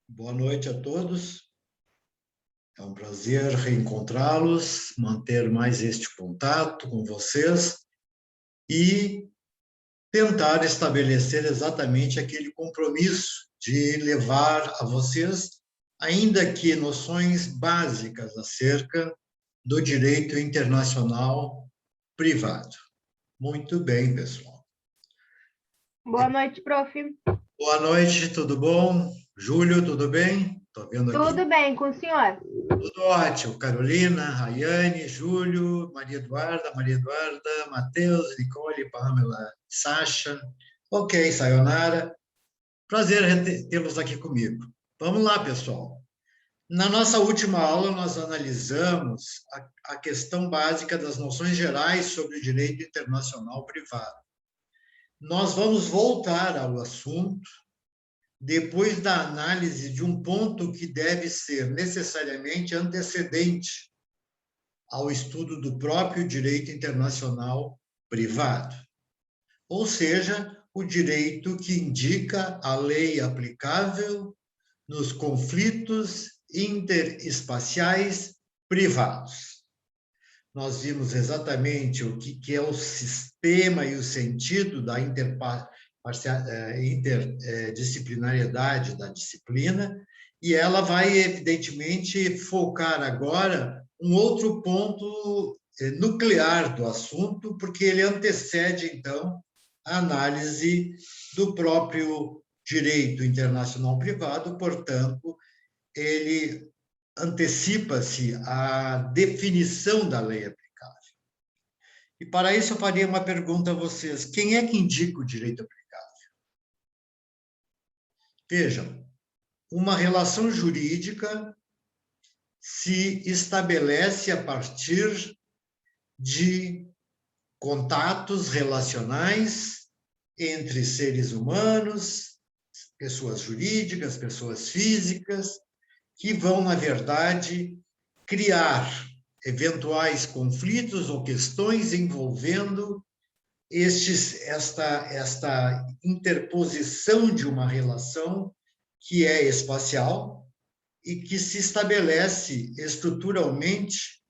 Boa noite a todos. É um prazer reencontrá-los, manter mais este contato com vocês e tentar estabelecer exatamente aquele compromisso de levar a vocês, ainda que noções básicas acerca do direito internacional privado. Muito bem, pessoal. Boa noite, prof. Boa noite, tudo bom? Júlio, tudo bem? Estou vendo aqui. Tudo bem com o senhor? Tudo ótimo. Carolina, Rayane, Júlio, Maria Eduarda, Matheus, Nicole, Pamela, Sasha. Ok, sayonara. Prazer tê-los aqui comigo. Vamos lá, pessoal. Na nossa última aula, nós analisamos a questão básica das noções gerais sobre o direito internacional privado. Nós vamos voltar ao assunto depois da análise de um ponto que deve ser necessariamente antecedente ao estudo do próprio direito internacional privado, ou seja, o direito que indica a lei aplicável nos conflitos interespaciais privados. Nós vimos exatamente o que é o sistema e o sentido da interdisciplinariedade da disciplina, e ela vai, evidentemente, focar agora um outro ponto nuclear do assunto, porque ele antecede, então, a análise do próprio direito internacional privado, portanto, ele antecipa-se à definição da lei aplicável. E, para isso, eu faria uma pergunta a vocês. Quem é que indica o direito aplicável? Vejam, uma relação jurídica se estabelece a partir de contatos relacionais entre seres humanos, pessoas jurídicas, pessoas físicas, que vão, na verdade, criar eventuais conflitos ou questões envolvendo esta interposição de uma relação que é espacial e que se estabelece estruturalmente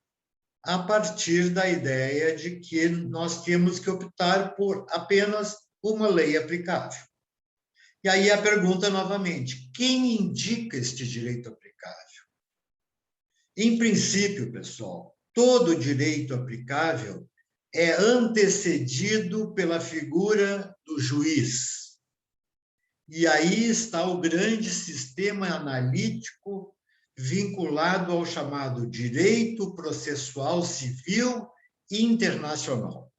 a partir da ideia de que nós temos que optar por apenas uma lei aplicável. E aí a pergunta novamente, quem indica este direito aplicável? Em princípio, pessoal, todo direito aplicável é antecedido pela figura do juiz. E aí está o grande sistema analítico vinculado ao chamado direito processual civil internacional.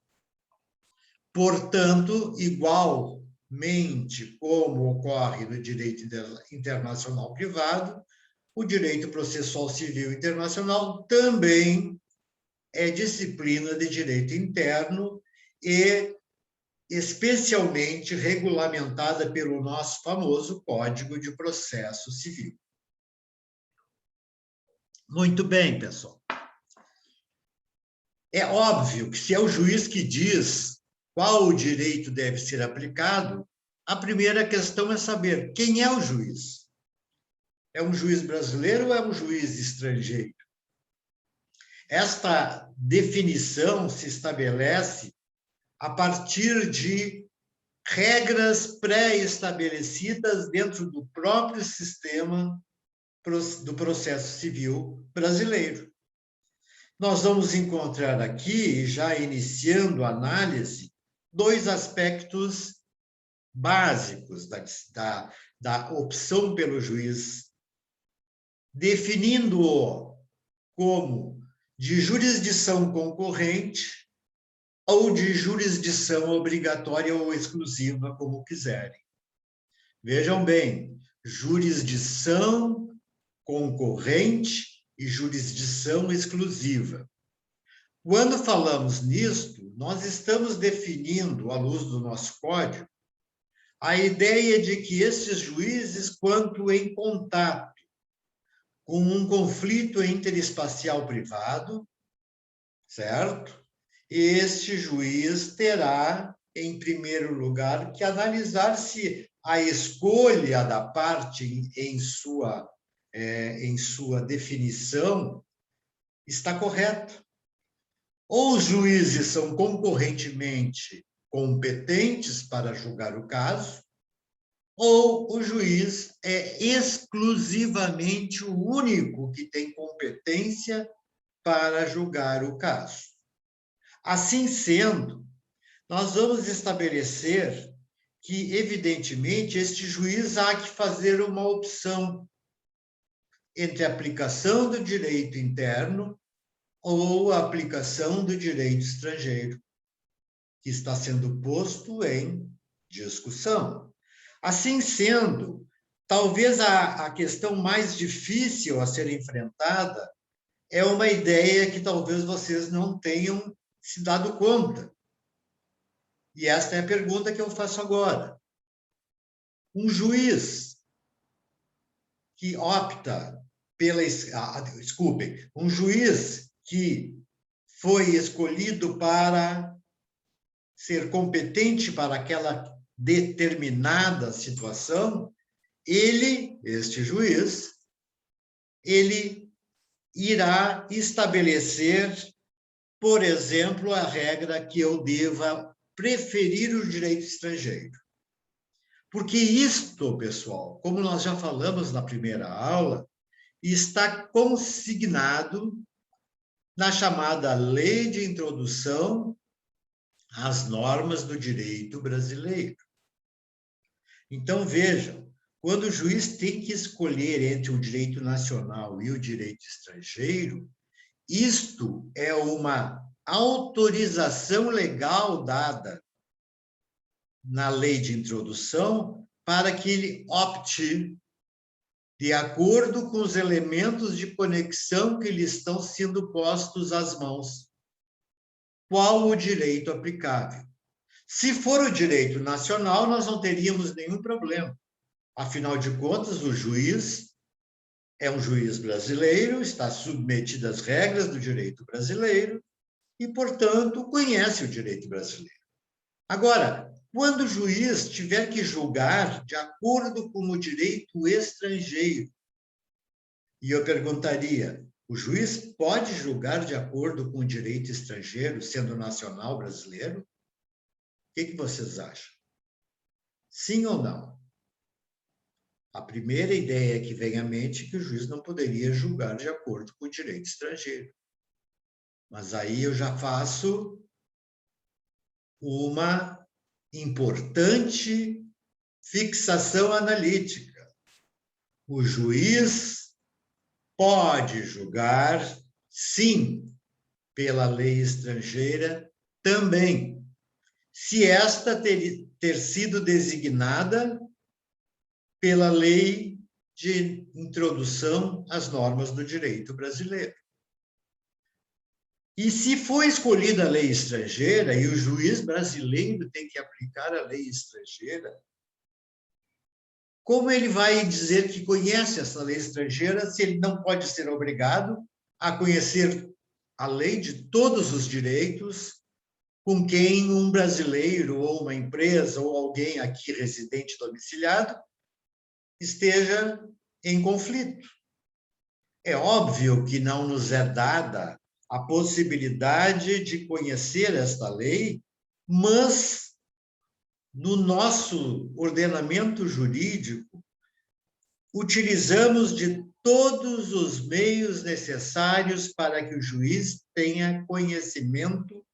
Portanto, igualmente como ocorre no direito internacional privado, o direito processual civil internacional também é disciplina de direito interno e especialmente regulamentada pelo nosso famoso Código de Processo Civil. Muito bem, pessoal. É óbvio que se é o juiz que diz qual o direito deve ser aplicado, a primeira questão é saber quem é o juiz. É um juiz brasileiro ou é um juiz estrangeiro? Esta definição se estabelece a partir de regras pré-estabelecidas dentro do próprio sistema do processo civil brasileiro. Nós vamos encontrar aqui, já iniciando a análise, dois aspectos básicos da opção pelo juiz, definindo-o como de jurisdição concorrente ou de jurisdição obrigatória ou exclusiva, como quiserem. Vejam bem, jurisdição concorrente e jurisdição exclusiva. Quando falamos nisto, nós estamos definindo, à luz do nosso código, a ideia de que esses juízes, quando em contato com um conflito interespacial privado, certo? Este juiz terá, em primeiro lugar, que analisar se a escolha da parte em sua definição está correta. Ou os juízes são concorrentemente competentes para julgar o caso, ou o juiz é exclusivamente o único que tem competência para julgar o caso. Assim sendo, nós vamos estabelecer que, evidentemente, este juiz há que fazer uma opção entre a aplicação do direito interno ou a aplicação do direito estrangeiro, que está sendo posto em discussão. Assim sendo, talvez a questão mais difícil a ser enfrentada é uma ideia que talvez vocês não tenham se dado conta. E esta é a pergunta que eu faço agora. Um juiz que opta desculpem, um juiz que foi escolhido para ser competente para aquela determinada situação, este juiz, ele irá estabelecer, por exemplo, a regra que eu deva preferir o direito estrangeiro. Porque isto, pessoal, como nós já falamos na primeira aula, está consignado na chamada Lei de Introdução às Normas do Direito Brasileiro. Então, vejam, quando o juiz tem que escolher entre o direito nacional e o direito estrangeiro, isto é uma autorização legal dada na lei de introdução para que ele opte de acordo com os elementos de conexão que lhe estão sendo postos às mãos. Qual o direito aplicável? Se for o direito nacional, nós não teríamos nenhum problema. Afinal de contas, o juiz é um juiz brasileiro, está submetido às regras do direito brasileiro e, portanto, conhece o direito brasileiro. Agora, quando o juiz tiver que julgar de acordo com o direito estrangeiro, e eu perguntaria, o juiz pode julgar de acordo com o direito estrangeiro, sendo nacional brasileiro? O que vocês acham? Sim ou não? A primeira ideia que vem à mente é que o juiz não poderia julgar de acordo com o direito estrangeiro. Mas aí eu já faço uma importante fixação analítica. O juiz pode julgar, sim, pela lei estrangeira também, se esta ter sido designada pela lei de introdução às normas do direito brasileiro. E se for escolhida a lei estrangeira e o juiz brasileiro tem que aplicar a lei estrangeira, como ele vai dizer que conhece essa lei estrangeira se ele não pode ser obrigado a conhecer a lei de todos os direitos com quem um brasileiro ou uma empresa ou alguém aqui residente domiciliado esteja em conflito? É óbvio que não nos é dada a possibilidade de conhecer esta lei, mas no nosso ordenamento jurídico, utilizamos de todos os meios necessários para que o juiz tenha conhecimento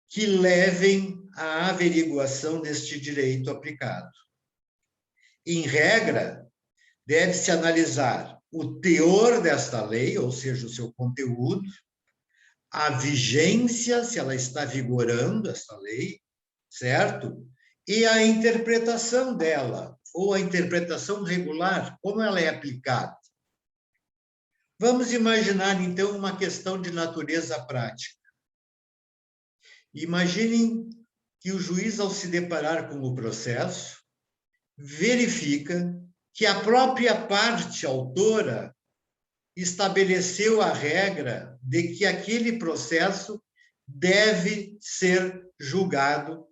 que levem à averiguação deste direito aplicado. Em regra, deve-se analisar o teor desta lei, ou seja, o seu conteúdo, a vigência, se ela está vigorando, essa lei, certo? E a interpretação dela, ou a interpretação regular, como ela é aplicada. Vamos imaginar, então, uma questão de natureza prática. Imaginem que o juiz, ao se deparar com o processo, verifica que a própria parte autora estabeleceu a regra de que aquele processo deve ser julgado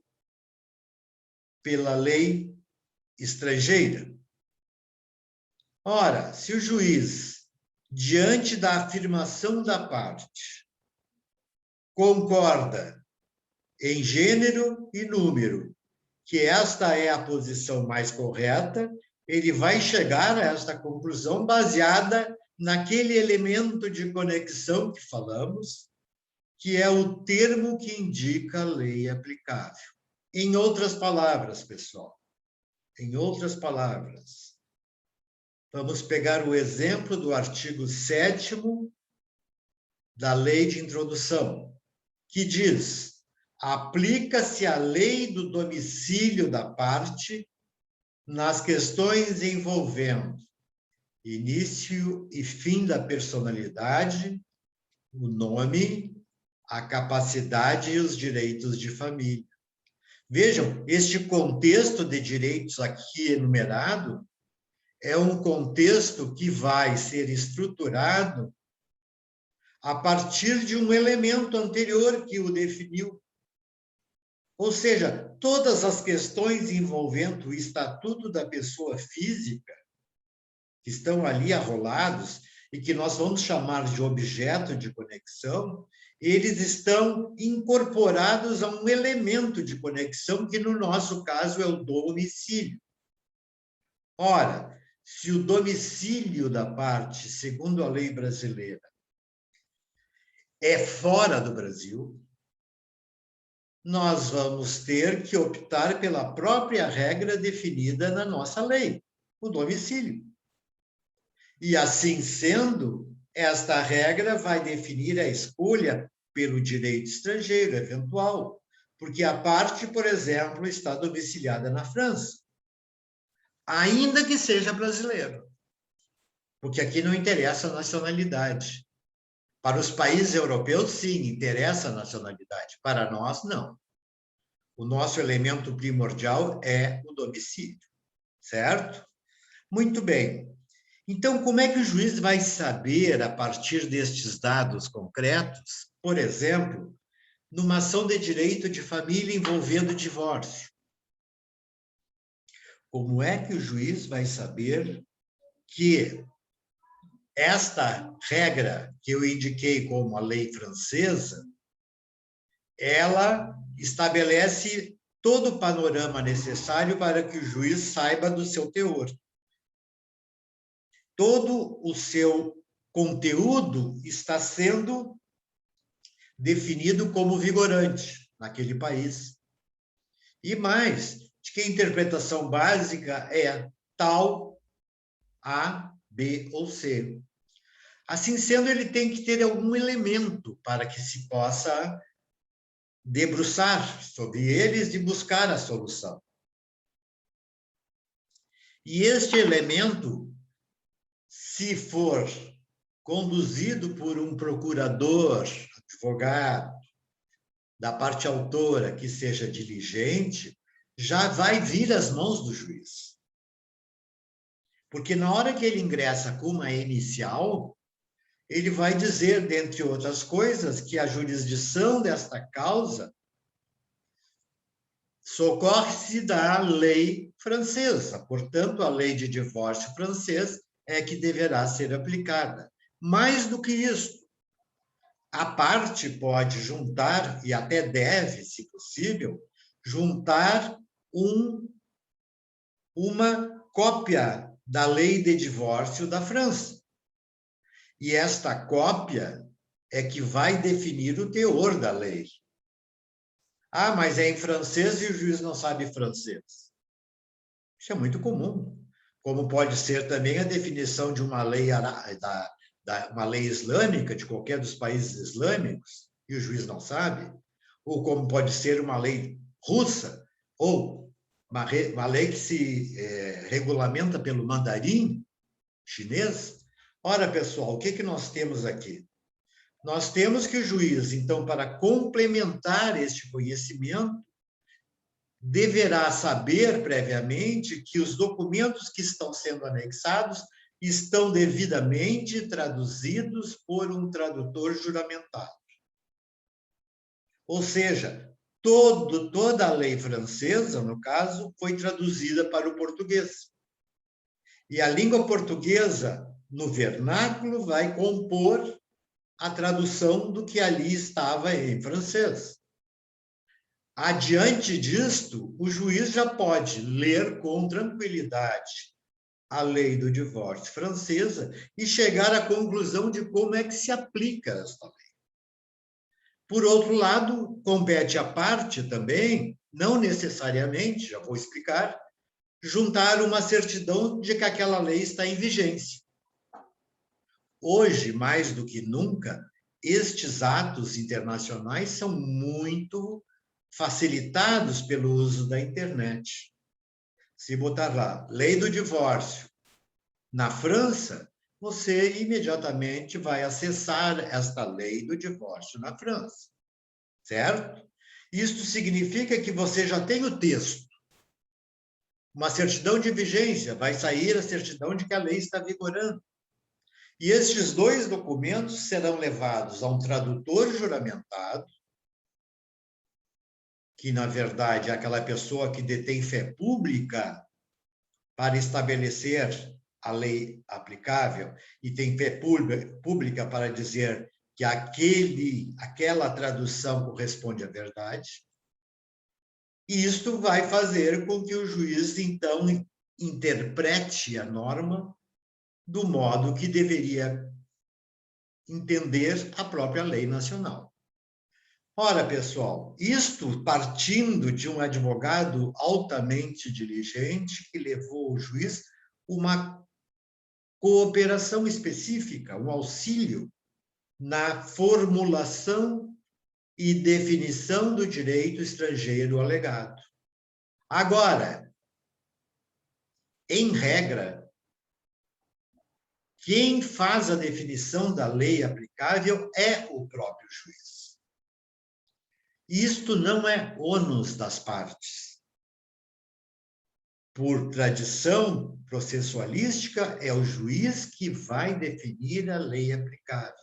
pela lei estrangeira. Ora, se o juiz, diante da afirmação da parte, concorda em gênero e número que esta é a posição mais correta, ele vai chegar a esta conclusão baseada naquele elemento de conexão que falamos, que é o termo que indica a lei aplicável. Em outras palavras, pessoal, em outras palavras, vamos pegar o exemplo do artigo 7º da Lei de Introdução, que diz: aplica-se a lei do domicílio da parte nas questões envolvendo início e fim da personalidade, o nome, a capacidade e os direitos de família. Vejam, este contexto de direitos aqui enumerado é um contexto que vai ser estruturado a partir de um elemento anterior que o definiu. Ou seja, todas as questões envolvendo o estatuto da pessoa física, que estão ali arrolados e que nós vamos chamar de objeto de conexão, eles estão incorporados a um elemento de conexão que, no nosso caso, é o domicílio. Ora, se o domicílio da parte, segundo a lei brasileira, é fora do Brasil, nós vamos ter que optar pela própria regra definida na nossa lei, o domicílio. E, assim sendo, esta regra vai definir a escolha pelo direito estrangeiro eventual, porque a parte, por exemplo, está domiciliada na França, ainda que seja brasileiro, porque aqui não interessa a nacionalidade. Para os países europeus, sim, interessa a nacionalidade. Para nós, não. O nosso elemento primordial é o domicílio, certo? Muito bem. Então, como é que o juiz vai saber, a partir destes dados concretos, por exemplo, numa ação de direito de família envolvendo divórcio? Como é que o juiz vai saber que esta regra que eu indiquei como a lei francesa, ela estabelece todo o panorama necessário para que o juiz saiba do seu teor? Todo o seu conteúdo está sendo definido como vigorante naquele país. E mais, de que a interpretação básica é tal, A, B ou C. Assim sendo, ele tem que ter algum elemento para que se possa debruçar sobre eles e buscar a solução. E este elemento, se for conduzido por um procurador, advogado, da parte autora que seja diligente, já vai vir às mãos do juiz. Porque na hora que ele ingressa com uma inicial, ele vai dizer, dentre outras coisas, que a jurisdição desta causa socorre-se da lei francesa. Portanto, a lei de divórcio francês é que deverá ser aplicada. Mais do que isso, a parte pode juntar, e até deve, se possível, juntar uma cópia da lei de divórcio da França. E esta cópia é que vai definir o teor da lei. Ah, mas é em francês e o juiz não sabe francês. Isso é muito comum. Como pode ser também a definição de uma lei uma lei islâmica, de qualquer dos países islâmicos, e o juiz não sabe, ou como pode ser uma lei russa, ou uma lei que se regulamenta pelo mandarim chinês. Ora, pessoal, o que nós temos aqui? Nós temos que o juiz, então, para complementar este conhecimento, deverá saber previamente que os documentos que estão sendo anexados estão devidamente traduzidos por um tradutor juramentado. Ou seja, toda a lei francesa, no caso, foi traduzida para o português. E a língua portuguesa, no vernáculo, vai compor a tradução do que ali estava em francês. Adiante disto, o juiz já pode ler com tranquilidade a lei do divórcio francesa e chegar à conclusão de como é que se aplica esta lei. Por outro lado, compete à parte também, não necessariamente, já vou explicar, juntar uma certidão de que aquela lei está em vigência. Hoje, mais do que nunca, estes atos internacionais são muito facilitados pelo uso da internet. Se botar lá, lei do divórcio, na França, você imediatamente vai acessar esta lei do divórcio na França, certo? Isto significa que você já tem o texto, uma certidão de vigência, vai sair a certidão de que a lei está vigorando. E estes dois documentos serão levados a um tradutor juramentado, que, na verdade, é aquela pessoa que detém fé pública para estabelecer a lei aplicável e tem fé pública para dizer que aquela tradução corresponde à verdade. E isto vai fazer com que o juiz, então, interprete a norma do modo que deveria entender a própria lei nacional. Ora, pessoal, isto partindo de um advogado altamente diligente que levou o juiz uma cooperação específica, um auxílio na formulação e definição do direito estrangeiro alegado. Agora, em regra, quem faz a definição da lei aplicável é o próprio juiz. Isto não é ônus das partes. Por tradição processualística, é o juiz que vai definir a lei aplicável.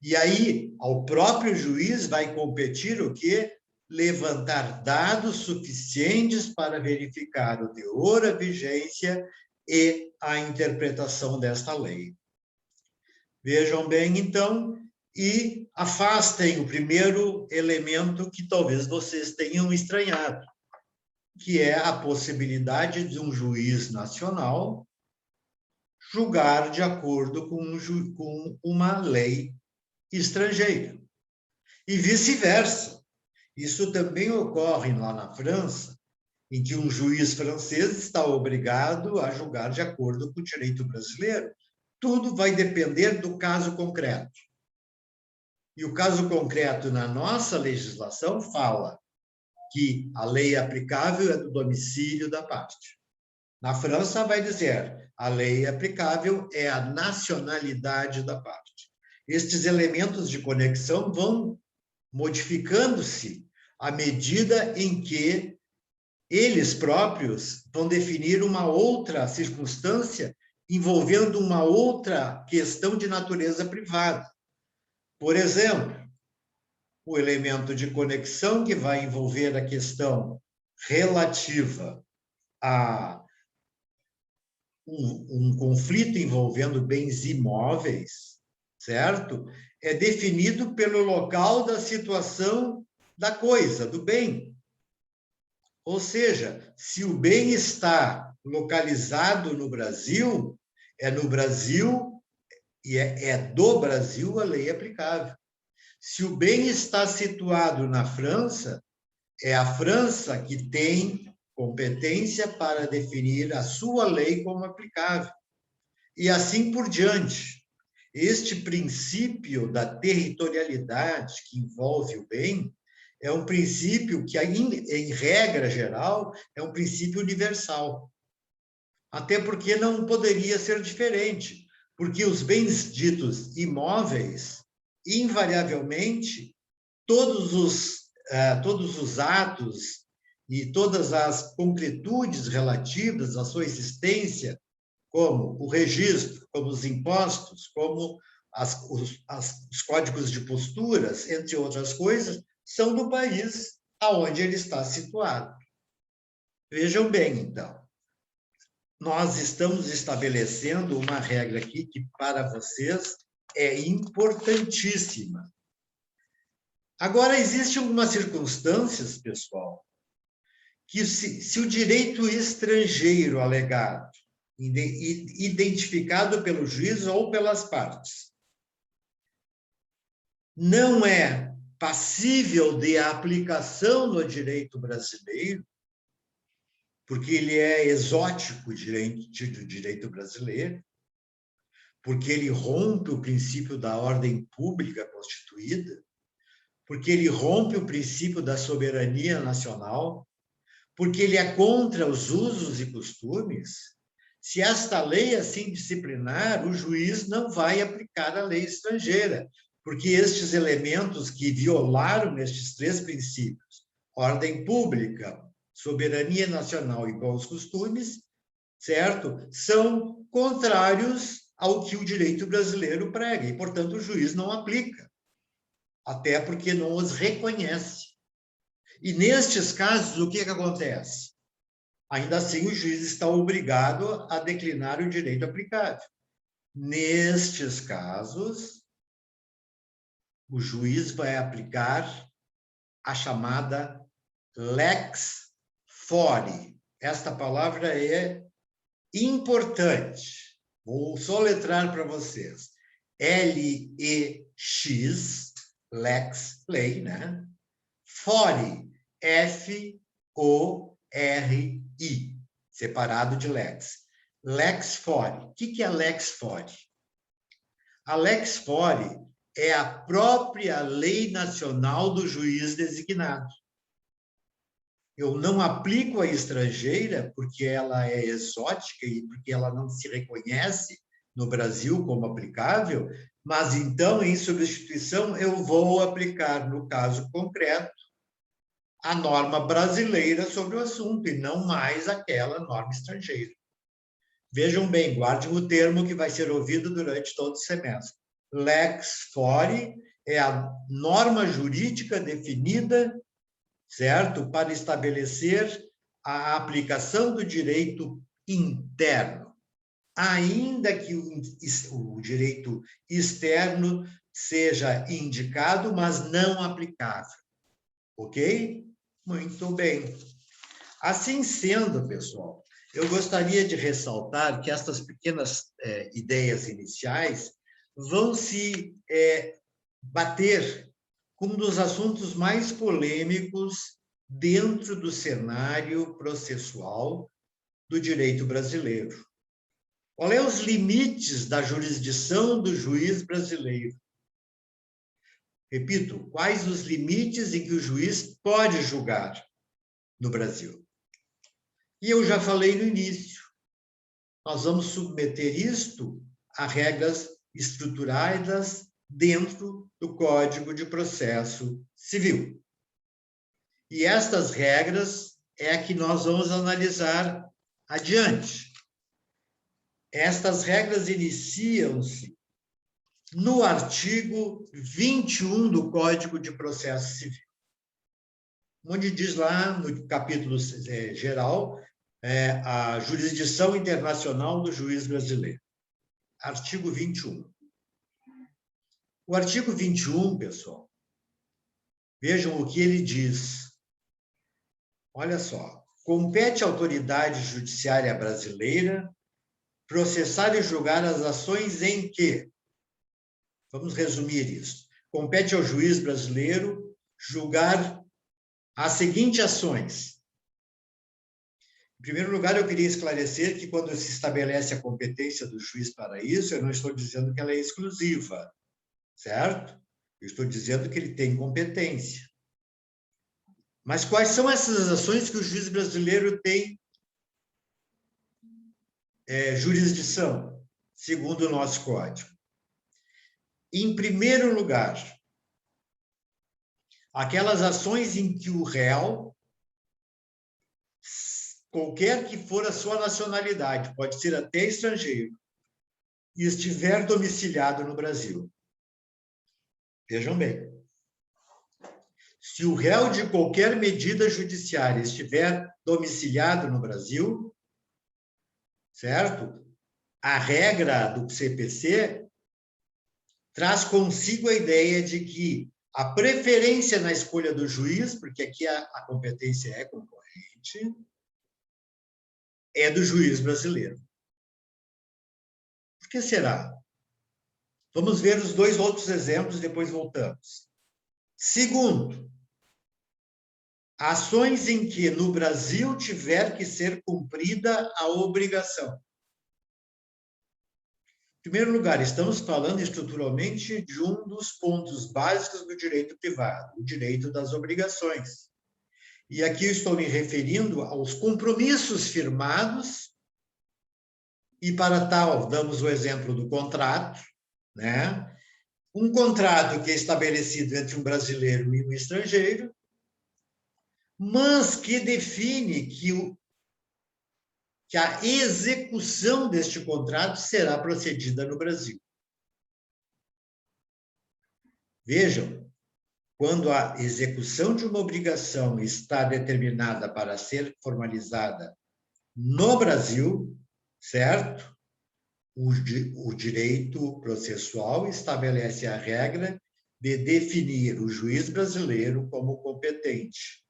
E aí, ao próprio juiz vai competir o quê? Levantar dados suficientes para verificar o teor, a vigência e a interpretação desta lei. Vejam bem, então, e afastem o primeiro elemento que talvez vocês tenham estranhado, que é a possibilidade de um juiz nacional julgar de acordo com uma lei estrangeira. E vice-versa. Isso também ocorre lá na França, em que um juiz francês está obrigado a julgar de acordo com o direito brasileiro. Tudo vai depender do caso concreto. E o caso concreto na nossa legislação fala que a lei aplicável é do domicílio da parte. Na França vai dizer, a lei aplicável é a nacionalidade da parte. Estes elementos de conexão vão modificando-se à medida em que eles próprios vão definir uma outra circunstância envolvendo uma outra questão de natureza privada. Por exemplo, o elemento de conexão que vai envolver a questão relativa a um conflito envolvendo bens imóveis, certo? É definido pelo local da situação da coisa, do bem. Ou seja, se o bem está localizado no Brasil, é no Brasil e é do Brasil a lei aplicável. Se o bem está situado na França, é a França que tem competência para definir a sua lei como aplicável. E assim por diante. Este princípio da territorialidade que envolve o bem é um princípio que, em regra geral, é um princípio universal. Até porque não poderia ser diferente, porque os bens ditos imóveis, invariavelmente, todos os atos e todas as concretudes relativas à sua existência, como o registro, como os impostos, como os códigos de posturas, entre outras coisas, são do país. aonde ele está situado. Vejam bem, então. Nós estamos estabelecendo uma regra aqui que, para vocês, é importantíssima. Agora, existem algumas circunstâncias, pessoal, que se o direito estrangeiro alegado, identificado pelo juiz ou pelas partes, não é passível de aplicação no direito brasileiro, porque ele é exótico do direito brasileiro, porque ele rompe o princípio da ordem pública constituída, porque ele rompe o princípio da soberania nacional, porque ele é contra os usos e costumes. Se esta lei assim disciplinar, o juiz não vai aplicar a lei estrangeira, porque estes elementos que violaram estes três princípios, ordem pública, soberania nacional e bons costumes, certo? São contrários ao que o direito brasileiro prega, e, portanto, o juiz não aplica, até porque não os reconhece. E, nestes casos, o que acontece? Ainda assim, o juiz está obrigado a declinar o direito aplicável. Nestes casos, o juiz vai aplicar a chamada lex fori. Esta palavra é importante. Vou soletrar para vocês. L-E-X, lex, lei, né? Fori, F-O-R-I, separado de lex. Lex fori. O que é lex fori? A lex fori é a própria lei nacional do juiz designado. Eu não aplico a estrangeira porque ela é exótica e porque ela não se reconhece no Brasil como aplicável, mas então, em substituição, eu vou aplicar, no caso concreto, a norma brasileira sobre o assunto e não mais aquela norma estrangeira. Vejam bem, guardem o termo que vai ser ouvido durante todo o semestre. Lex fori é a norma jurídica definida, certo? Para estabelecer a aplicação do direito interno, ainda que o direito externo seja indicado, mas não aplicável. Ok? Muito bem. Assim sendo, pessoal, eu gostaria de ressaltar que estas pequenas ideias iniciais vão se bater com um dos assuntos mais polêmicos dentro do cenário processual do direito brasileiro. Qual é os limites da jurisdição do juiz brasileiro? Repito, quais os limites em que o juiz pode julgar no Brasil? E eu já falei no início, nós vamos submeter isto a regras estruturadas dentro do Código de Processo Civil. E estas regras é que nós vamos analisar adiante. Estas regras iniciam-se no artigo 21 do Código de Processo Civil, onde diz lá no capítulo geral a jurisdição internacional do juiz brasileiro. Artigo 21. O artigo 21, pessoal, vejam o que ele diz. Olha só. Compete à autoridade judiciária brasileira processar e julgar as ações em que, vamos resumir isso, compete ao juiz brasileiro julgar as seguintes ações. Em primeiro lugar, eu queria esclarecer que quando se estabelece a competência do juiz para isso, eu não estou dizendo que ela é exclusiva, certo? Eu estou dizendo que ele tem competência. Mas quais são essas ações que o juiz brasileiro tem jurisdição, segundo o nosso código? Em primeiro lugar, aquelas ações em que o réu, qualquer que for a sua nacionalidade, pode ser até estrangeiro, e estiver domiciliado no Brasil. Vejam bem. se o réu de qualquer medida judiciária estiver domiciliado no Brasil, certo? A regra do CPC traz consigo a ideia de que a preferência na escolha do juiz, porque aqui a competência é concorrente, é do juiz brasileiro. Por que será? Vamos ver os dois outros exemplos, depois voltamos. Segundo, ações em que no Brasil tiver que ser cumprida a obrigação. Em primeiro lugar, estamos falando estruturalmente de um dos pontos básicos do direito privado, o direito das obrigações. E aqui eu estou me referindo aos compromissos firmados, e para tal, damos o exemplo do contrato, né? Um contrato que é estabelecido entre um brasileiro e um estrangeiro, mas que define que a execução deste contrato será procedida no Brasil. Vejam, quando a execução de uma obrigação está determinada para ser formalizada no Brasil, certo? O direito processual estabelece a regra de definir o juiz brasileiro como competente.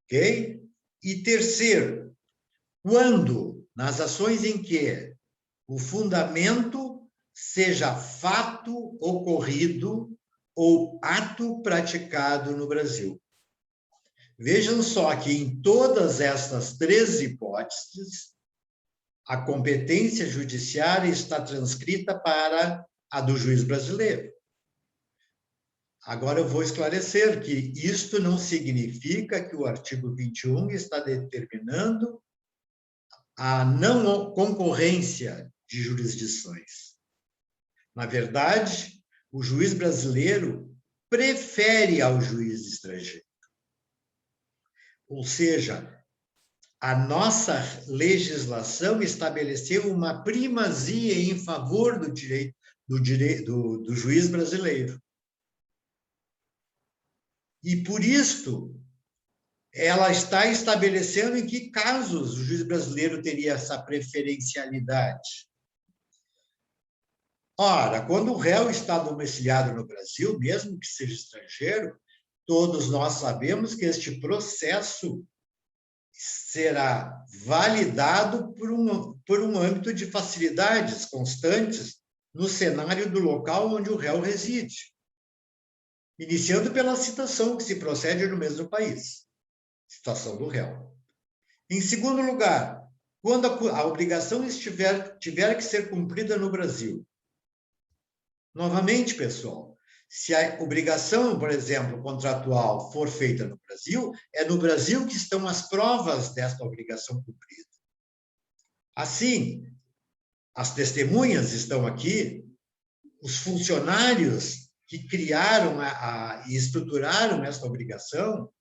Ok? E terceiro, quando, nas ações em que o fundamento seja fato ocorrido ou ato praticado no Brasil. Vejam só que em todas estas três hipóteses, a competência judiciária está transcrita para a do juiz brasileiro. Agora eu vou esclarecer que isto não significa que o artigo 21 está determinando a não concorrência de jurisdições. Na verdade, o juiz brasileiro prefere ao juiz estrangeiro. Ou seja, a nossa legislação estabeleceu uma primazia em favor do juiz brasileiro. E por isso, ela está estabelecendo em que casos o juiz brasileiro teria essa preferencialidade. Ora, quando o réu está domiciliado no Brasil, mesmo que seja estrangeiro, todos nós sabemos que este processo será validado por um âmbito de facilidades constantes no cenário do local onde o réu reside, iniciando pela citação que se procede no mesmo país, citação do réu. Em segundo lugar, quando a obrigação tiver que ser cumprida no Brasil. Novamente, pessoal, se a obrigação, por exemplo, contratual for feita no Brasil, é no Brasil que estão as provas desta obrigação cumprida. Assim, as testemunhas estão aqui, os funcionários que criaram e estruturaram esta obrigação,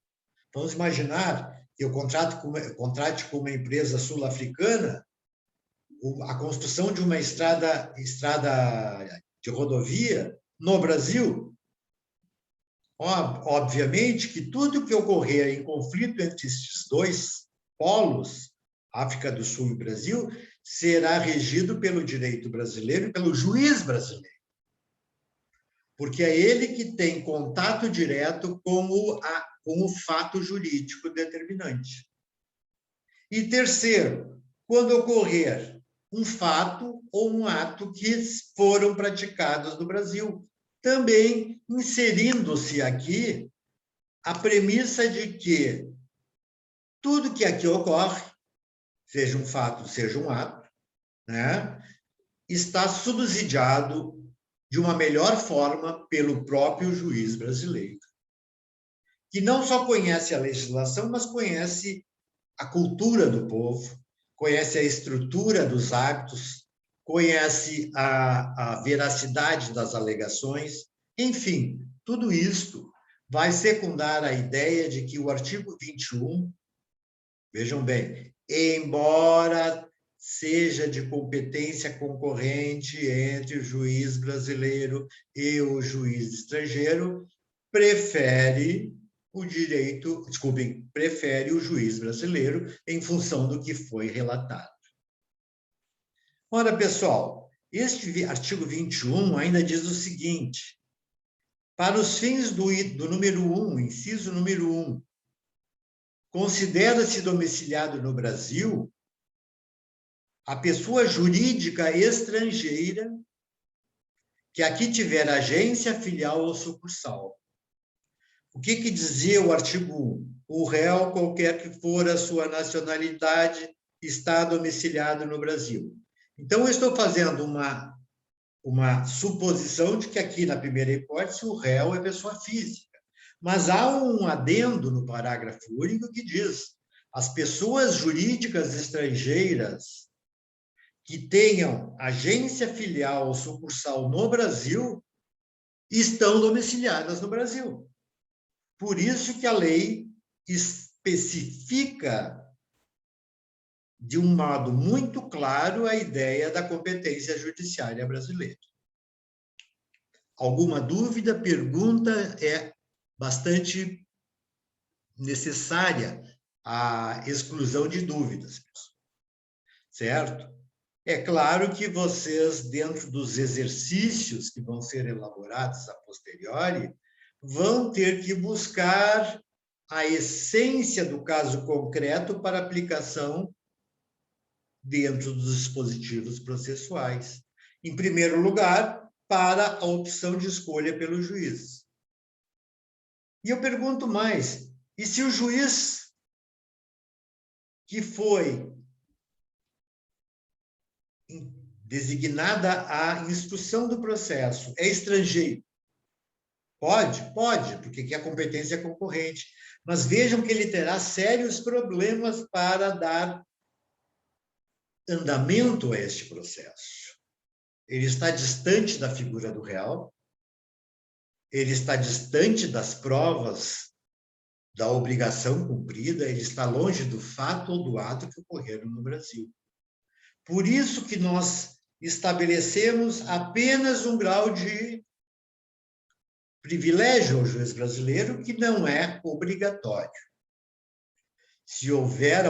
vamos imaginar que eu contrate com uma empresa sul-africana a construção de uma estrada de rodovia no Brasil. Obviamente que tudo que ocorrer em conflito entre esses dois polos, África do Sul e Brasil, será regido pelo direito brasileiro e pelo juiz brasileiro. Porque é ele que tem contato direto com o fato jurídico determinante. E terceiro, quando ocorrer um fato ou um ato que foram praticados no Brasil, também inserindo-se aqui a premissa de que tudo que aqui ocorre, seja um fato, seja um ato, né, está subsidiado de uma melhor forma pelo próprio juiz brasileiro, que não só conhece a legislação, mas conhece a cultura do povo, conhece a estrutura dos hábitos, conhece a veracidade das alegações, enfim, tudo isto vai secundar a ideia de que o artigo 21, vejam bem, embora seja de competência concorrente entre o juiz brasileiro e o juiz estrangeiro, prefere o direito, desculpem, prefere o juiz brasileiro em função do que foi relatado. Ora, pessoal, este artigo 21 ainda diz o seguinte: para os fins do número 1, inciso número 1, considera-se domiciliado no Brasil a pessoa jurídica estrangeira que aqui tiver agência, filial ou sucursal. O que dizia o artigo 1? O réu, qualquer que for a sua nacionalidade, está domiciliado no Brasil. Então, eu estou fazendo uma suposição de que aqui, na primeira hipótese, o réu é pessoa física. Mas há um adendo no parágrafo único que diz: as pessoas jurídicas estrangeiras que tenham agência filial ou sucursal no Brasil estão domiciliadas no Brasil. Por isso que a lei especifica de um modo muito claro a ideia da competência judiciária brasileira. Alguma dúvida? Pergunta? É bastante necessária a exclusão de dúvidas, certo? É claro que vocês, dentro dos exercícios que vão ser elaborados a posteriori, vão ter que buscar a essência do caso concreto para aplicação dentro dos dispositivos processuais. Em primeiro lugar, para a opção de escolha pelo juiz. E eu pergunto mais: e se o juiz que foi designada a instrução do processo é estrangeiro? Pode, porque aqui a competência é concorrente. Mas vejam que ele terá sérios problemas para dar andamento a este processo. Ele está distante da figura do réu, ele está distante das provas da obrigação cumprida, ele está longe do fato ou do ato que ocorreram no Brasil. Por isso que nós estabelecemos apenas um grau de privilégio ao juiz brasileiro, que não é obrigatório. Se houver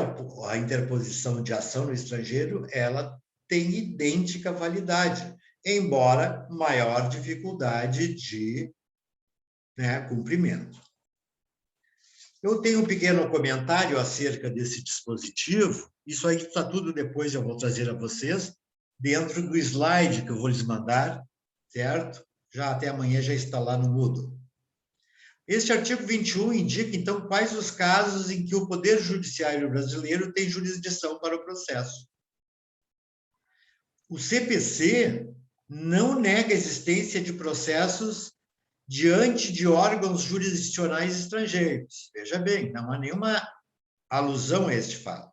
a interposição de ação no estrangeiro, ela tem idêntica validade, embora maior dificuldade de cumprimento. Eu tenho um pequeno comentário acerca desse dispositivo. Isso aí está tudo depois, eu vou trazer a vocês, dentro do slide que eu vou lhes mandar, certo? Já até amanhã já está lá no Moodle. Este artigo 21 indica, então, quais os casos em que o Poder Judiciário brasileiro tem jurisdição para o processo. O CPC não nega a existência de processos diante de órgãos jurisdicionais estrangeiros. Veja bem, não há nenhuma alusão a este fato.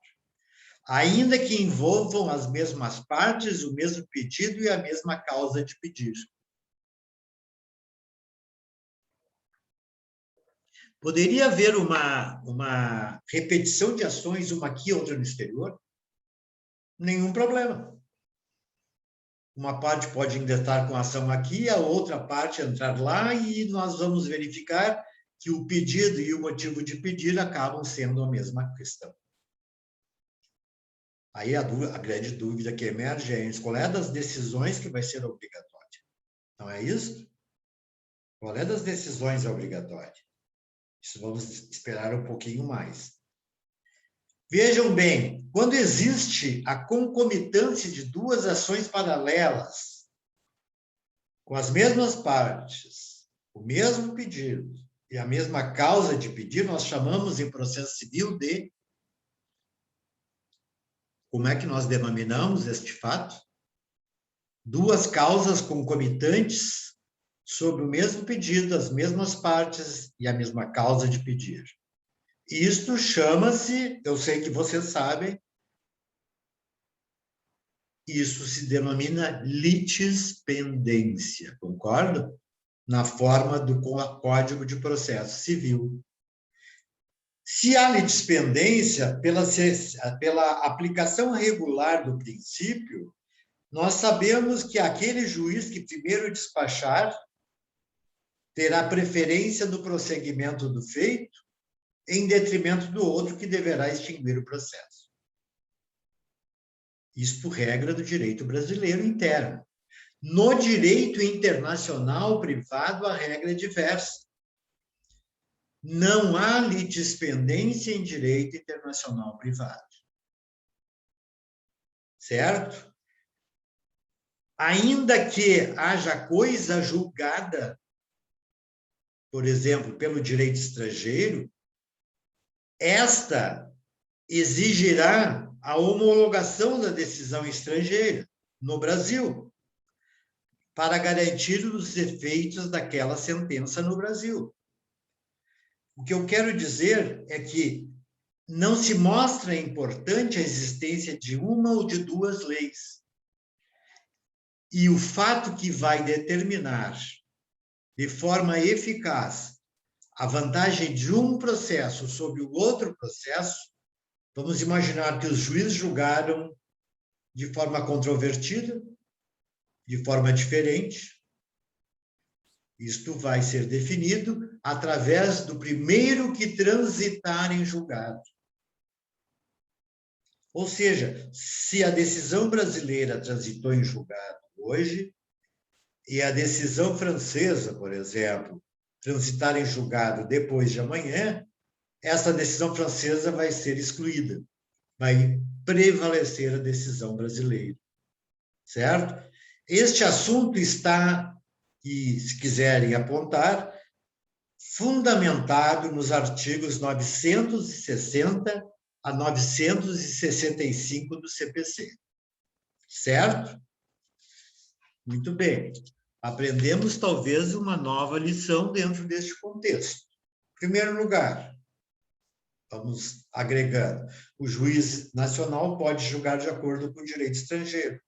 Ainda que envolvam as mesmas partes, o mesmo pedido e a mesma causa de pedir. Poderia haver uma repetição de ações, uma aqui, outra no exterior? Nenhum problema. Uma parte pode ainda estar com ação aqui, a outra parte entrar lá, e nós vamos verificar que o pedido e o motivo de pedir acabam sendo a mesma questão. Aí a grande dúvida que emerge é: qual é das decisões que vai ser obrigatória? Não é isso? Qual é das decisões é obrigatória? Isso vamos esperar um pouquinho mais. Vejam bem, quando existe a concomitância de duas ações paralelas, com as mesmas partes, o mesmo pedido e a mesma causa de pedir, nós chamamos em processo civil de... Como é que nós denominamos este fato? Duas causas concomitantes sobre o mesmo pedido, as mesmas partes e a mesma causa de pedir. Isto chama-se, eu sei que vocês sabem, isso se denomina litispendência, concorda? Na forma do Código de Processo Civil. Se há litispendência, pela aplicação regular do princípio, nós sabemos que aquele juiz que primeiro despachar terá preferência no prosseguimento do feito em detrimento do outro que deverá extinguir o processo. Isto regra do direito brasileiro interno. No direito internacional privado, a regra é diversa. Não há litispendência em direito internacional privado. Certo? Ainda que haja coisa julgada, por exemplo, pelo direito estrangeiro, esta exigirá a homologação da decisão estrangeira no Brasil, para garantir os efeitos daquela sentença no Brasil. O que eu quero dizer é que não se mostra importante a existência de uma ou de duas leis. E o fato que vai determinar de forma eficaz a vantagem de um processo sobre o outro processo, vamos imaginar que os juízes julgaram de forma controvertida, de forma diferente. Isto vai ser definido através do primeiro que transitar em julgado. Ou seja, se a decisão brasileira transitou em julgado hoje, e a decisão francesa, por exemplo, transitar em julgado depois de amanhã, essa decisão francesa vai ser excluída. Vai prevalecer a decisão brasileira. Certo? Este assunto está, e se quiserem apontar, fundamentado nos artigos 960 a 965 do CPC. Certo? Muito bem. Aprendemos, talvez, uma nova lição dentro deste contexto. Em primeiro lugar, vamos agregando, o juiz nacional pode julgar de acordo com o direito estrangeiro.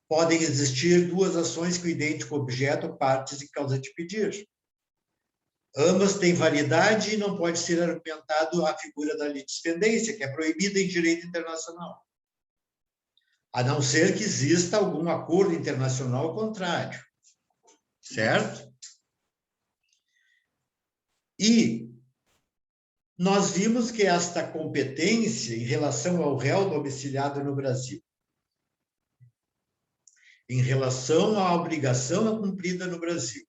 Podem existir duas ações com idêntico objeto, partes e causa de pedir. Ambas têm validade e não pode ser argumentado a figura da litispendência, que é proibida em direito internacional. A não ser que exista algum acordo internacional contrário. Certo? E nós vimos que esta competência em relação ao réu domiciliado no Brasil, em relação à obrigação cumprida no Brasil,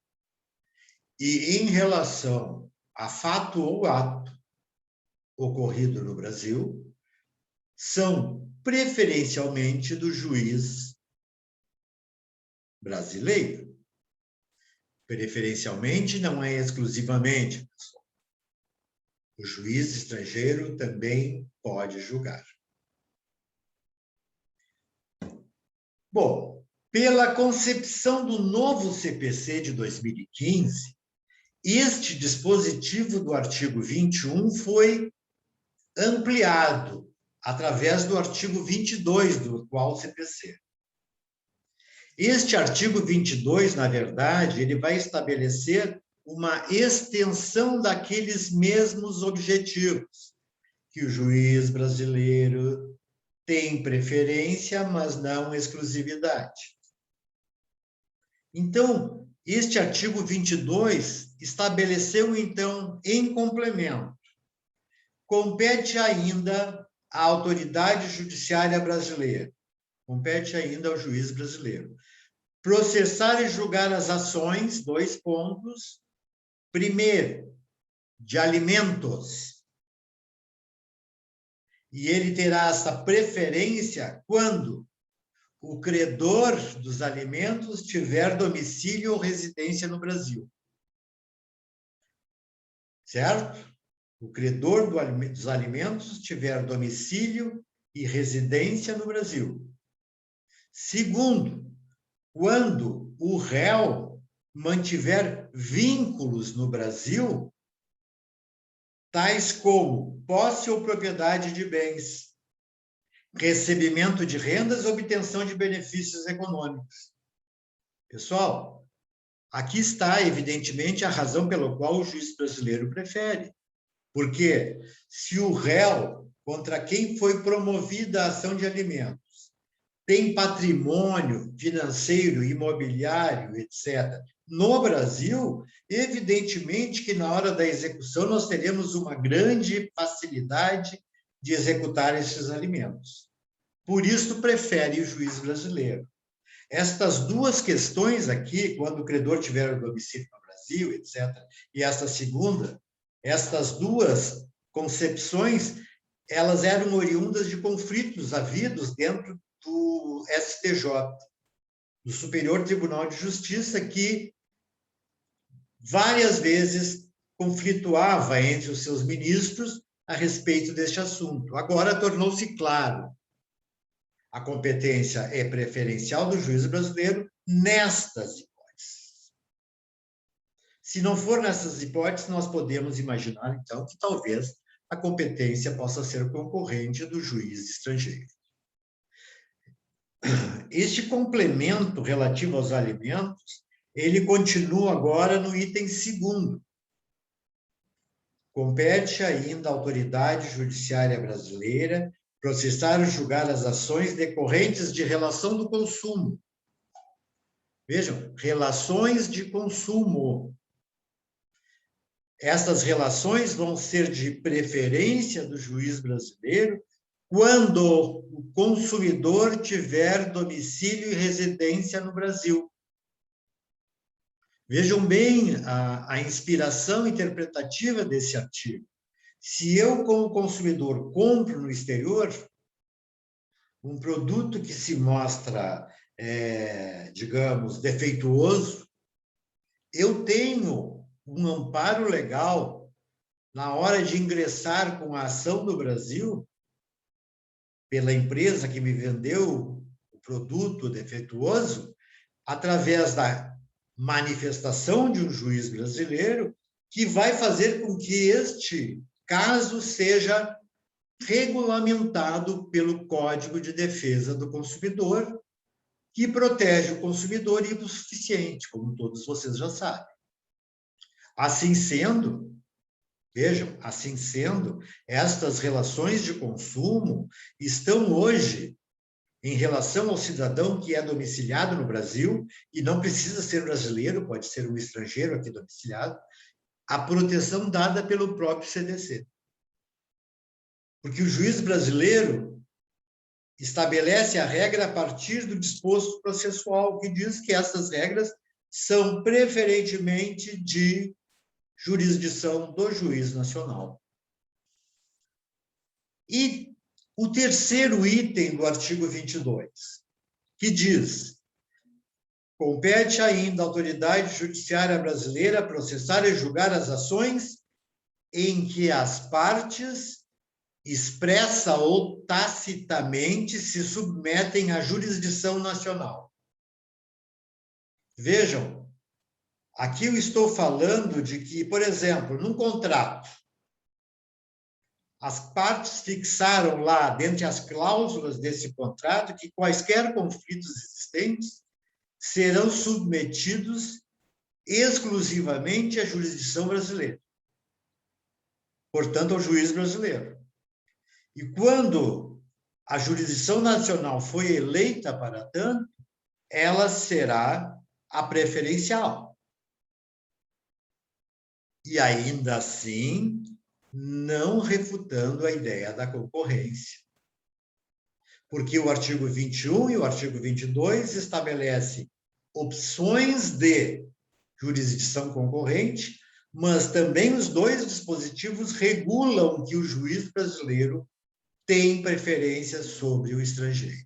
e em relação a fato ou ato ocorrido no Brasil, são preferencialmente do juiz brasileiro. Preferencialmente não é exclusivamente, pessoal. O juiz estrangeiro também pode julgar. Bom, pela concepção do novo CPC de 2015, este dispositivo do artigo 21 foi ampliado através do artigo 22 do atual CPC. Este artigo 22, na verdade, ele vai estabelecer uma extensão daqueles mesmos objetivos, que o juiz brasileiro tem preferência, mas não exclusividade. Então, este artigo 22 estabeleceu, então, em complemento, compete ainda à autoridade judiciária brasileira, compete ainda ao juiz brasileiro, processar e julgar as ações, 2 pontos. Primeiro, de alimentos. E ele terá essa preferência quando o credor dos alimentos tiver domicílio ou residência no Brasil. Certo? O credor dos alimentos tiver domicílio e residência no Brasil. Segundo, quando o réu mantiver vínculos no Brasil, tais como posse ou propriedade de bens, recebimento de rendas, obtenção de benefícios econômicos. Pessoal, aqui está, evidentemente, a razão pela qual o juiz brasileiro prefere. Porque se o réu contra quem foi promovida a ação de alimentos tem patrimônio financeiro, imobiliário, etc., no Brasil, evidentemente que na hora da execução nós teremos uma grande facilidade de executar esses alimentos. Por isso, prefere o juiz brasileiro. Estas duas questões aqui, quando o credor tiver o domicílio no Brasil, etc., e esta segunda, estas duas concepções, elas eram oriundas de conflitos havidos dentro do STJ, do Superior Tribunal de Justiça, que várias vezes conflituava entre os seus ministros a respeito deste assunto. Agora tornou-se claro, a competência é preferencial do juiz brasileiro nestas hipóteses. Se não for nessas hipóteses, nós podemos imaginar, então, que talvez a competência possa ser concorrente do juiz estrangeiro. Este complemento relativo aos alimentos, ele continua agora no item 2º. Compete ainda à autoridade judiciária brasileira processar ou julgar as ações decorrentes de relação do consumo. Vejam, relações de consumo. Estas relações vão ser de preferência do juiz brasileiro quando o consumidor tiver domicílio e residência no Brasil. Vejam bem a inspiração interpretativa desse artigo. Se eu, como consumidor, compro no exterior um produto que se mostra, digamos, defeituoso, eu tenho um amparo legal na hora de ingressar com a ação do Brasil pela empresa que me vendeu o produto defeituoso, através da manifestação de um juiz brasileiro que vai fazer com que este caso seja regulamentado pelo Código de Defesa do Consumidor, que protege o consumidor e o suficiente, como todos vocês já sabem. Assim sendo, vejam, assim sendo, estas relações de consumo estão hoje, em relação ao cidadão que é domiciliado no Brasil, e não precisa ser brasileiro, pode ser um estrangeiro aqui domiciliado, a proteção dada pelo próprio CDC. Porque o juiz brasileiro estabelece a regra a partir do disposto processual, que diz que essas regras são preferentemente de jurisdição do juiz nacional. E o terceiro item do artigo 22, que diz: compete ainda à autoridade judiciária brasileira processar e julgar as ações em que as partes, expressa ou tacitamente, se submetem à jurisdição nacional. Vejam, aqui eu estou falando de que, por exemplo, num contrato, as partes fixaram lá, dentre as cláusulas desse contrato, que quaisquer conflitos existentes serão submetidos exclusivamente à jurisdição brasileira. Portanto, ao juiz brasileiro. E quando a jurisdição nacional foi eleita para tanto, ela será a preferencial. E ainda assim, não refutando a ideia da concorrência. Porque o artigo 21 e o artigo 22 estabelecem opções de jurisdição concorrente, mas também os dois dispositivos regulam que o juiz brasileiro tem preferência sobre o estrangeiro,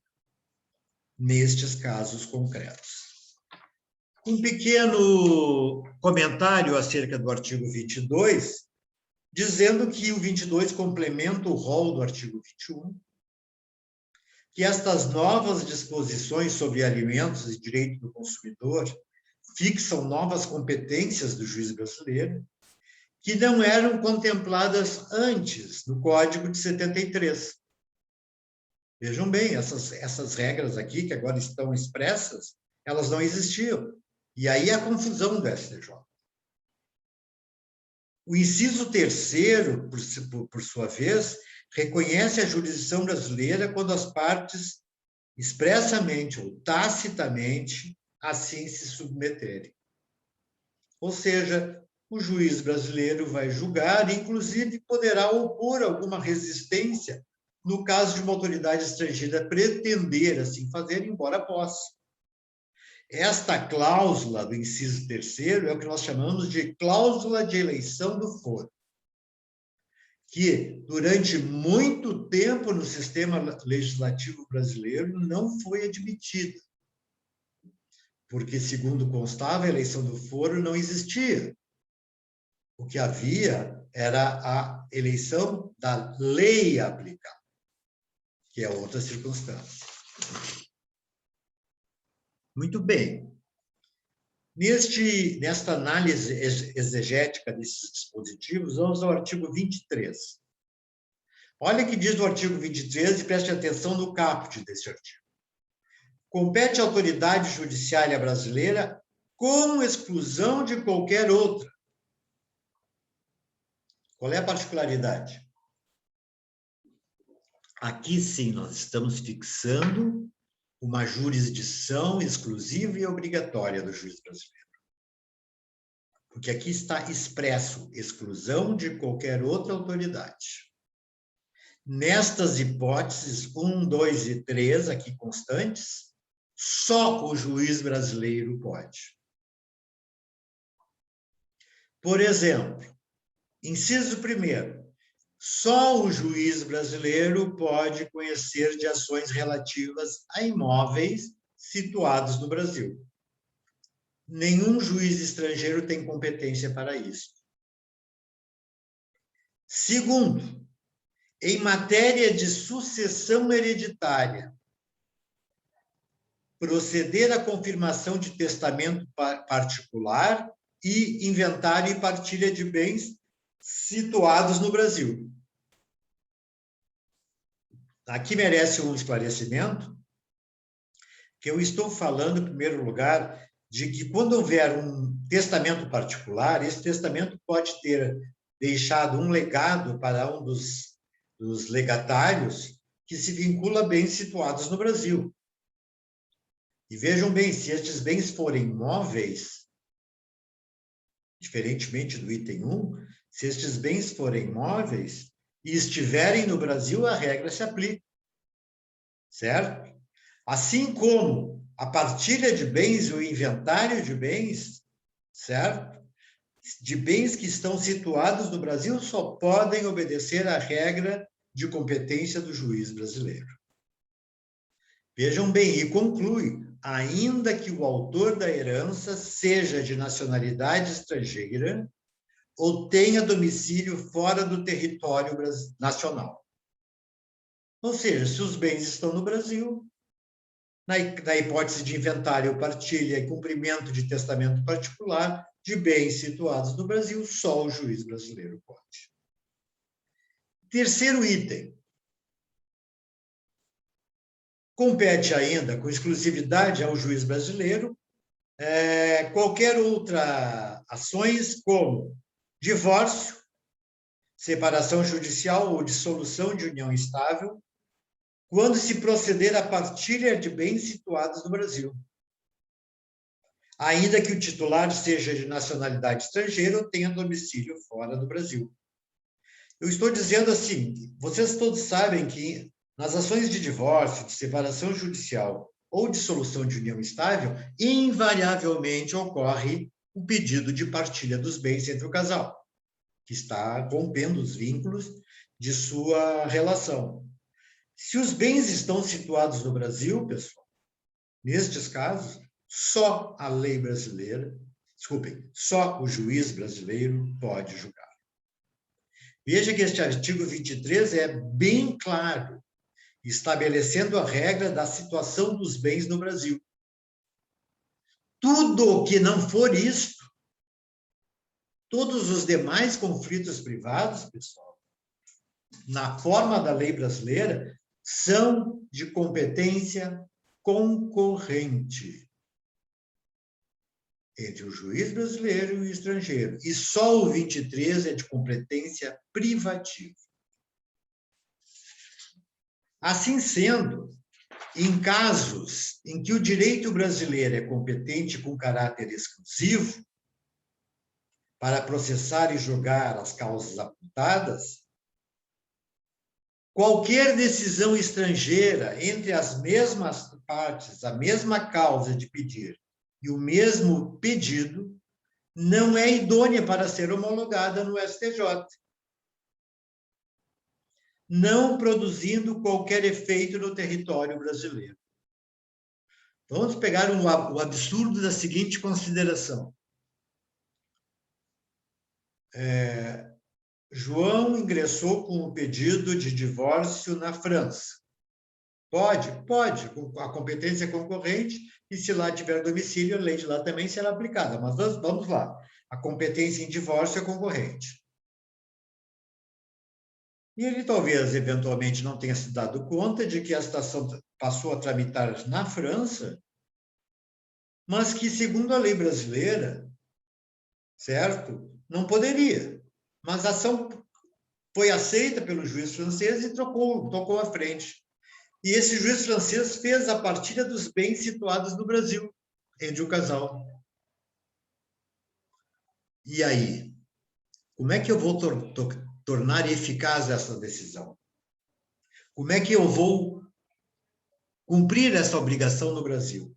nestes casos concretos. Um pequeno comentário acerca do artigo 22, dizendo que o 22 complementa o rol do artigo 21, que estas novas disposições sobre alimentos e direito do consumidor fixam novas competências do juiz brasileiro, que não eram contempladas antes no Código de 73. Vejam bem, essas regras aqui, que agora estão expressas, elas não existiam. E aí a confusão do STJ. O inciso 3º, por sua vez, reconhece a jurisdição brasileira quando as partes, expressamente ou tacitamente, assim se submeterem. Ou seja, o juiz brasileiro vai julgar, inclusive poderá opor alguma resistência no caso de uma autoridade estrangeira pretender assim fazer, embora possa. Esta cláusula do inciso 3º é o que nós chamamos de cláusula de eleição do foro, que durante muito tempo no sistema legislativo brasileiro não foi admitida, porque, segundo constava, a eleição do foro não existia. O que havia era a eleição da lei aplicada, que é outra circunstância. Muito bem. Nesta análise exegética desses dispositivos, vamos ao artigo 23. Olha o que diz o artigo 23 e preste atenção no caput desse artigo. Compete à autoridade judiciária brasileira, com exclusão de qualquer outra. Qual é a particularidade? Aqui sim nós estamos fixando uma jurisdição exclusiva e obrigatória do juiz brasileiro. Porque aqui está expresso exclusão de qualquer outra autoridade. Nestas hipóteses 1, 2 e 3, aqui constantes, só o juiz brasileiro pode. Por exemplo, inciso 1º, só o juiz brasileiro pode conhecer de ações relativas a imóveis situados no Brasil. Nenhum juiz estrangeiro tem competência para isso. Segundo, em matéria de sucessão hereditária, proceder à confirmação de testamento particular e inventário e partilha de bens situados no Brasil. Aqui merece um esclarecimento, que eu estou falando, em primeiro lugar, de que quando houver um testamento particular, esse testamento pode ter deixado um legado para um dos legatários que se vincula a bens situados no Brasil. E vejam bem, se estes bens forem móveis, diferentemente do item 1, se estes bens forem móveis e estiverem no Brasil, a regra se aplica, certo? Assim como a partilha de bens e o inventário de bens, certo? De bens que estão situados no Brasil só podem obedecer à regra de competência do juiz brasileiro. Vejam bem, e conclui, ainda que o autor da herança seja de nacionalidade estrangeira ou tenha domicílio fora do território nacional. Ou seja, se os bens estão no Brasil, na hipótese de inventário, partilha e cumprimento de testamento particular de bens situados no Brasil, só o juiz brasileiro pode. Terceiro item. Compete ainda, com exclusividade ao juiz brasileiro, qualquer outra ações como divórcio, separação judicial ou dissolução de união estável, quando se proceder à partilha de bens situados no Brasil, ainda que o titular seja de nacionalidade estrangeira ou tenha domicílio fora do Brasil. Eu estou dizendo assim, vocês todos sabem que nas ações de divórcio, de separação judicial ou dissolução de união estável, invariavelmente ocorre o pedido de partilha dos bens entre o casal, que está rompendo os vínculos de sua relação. Se os bens estão situados no Brasil, pessoal, nestes casos, só a lei brasileira, só o juiz brasileiro pode julgar. Veja que este artigo 23 é bem claro, estabelecendo a regra da situação dos bens no Brasil. Tudo que não for isto, todos os demais conflitos privados, pessoal, na forma da lei brasileira, são de competência concorrente entre o juiz brasileiro e o estrangeiro. E só o 23 é de competência privativa. Assim sendo, em casos em que o direito brasileiro é competente com caráter exclusivo, para processar e julgar as causas apontadas, qualquer decisão estrangeira entre as mesmas partes, a mesma causa de pedir e o mesmo pedido, não é idônea para ser homologada no STJ, não produzindo qualquer efeito no território brasileiro. Vamos pegar o absurdo da seguinte consideração. João ingressou com o pedido de divórcio na França. Pode, a competência é concorrente, e se lá tiver domicílio, a lei de lá também será aplicada. Mas vamos lá. A competência em divórcio é concorrente. E ele talvez, eventualmente, não tenha se dado conta de que a ação passou a tramitar na França, mas que, segundo a lei brasileira, certo? Não poderia. Mas a ação foi aceita pelo juiz francês e tocou à frente. E esse juiz francês fez a partilha dos bens situados no Brasil, entre o casal. E aí? Como é que eu vou tornar eficaz essa decisão? Como é que eu vou cumprir essa obrigação no Brasil?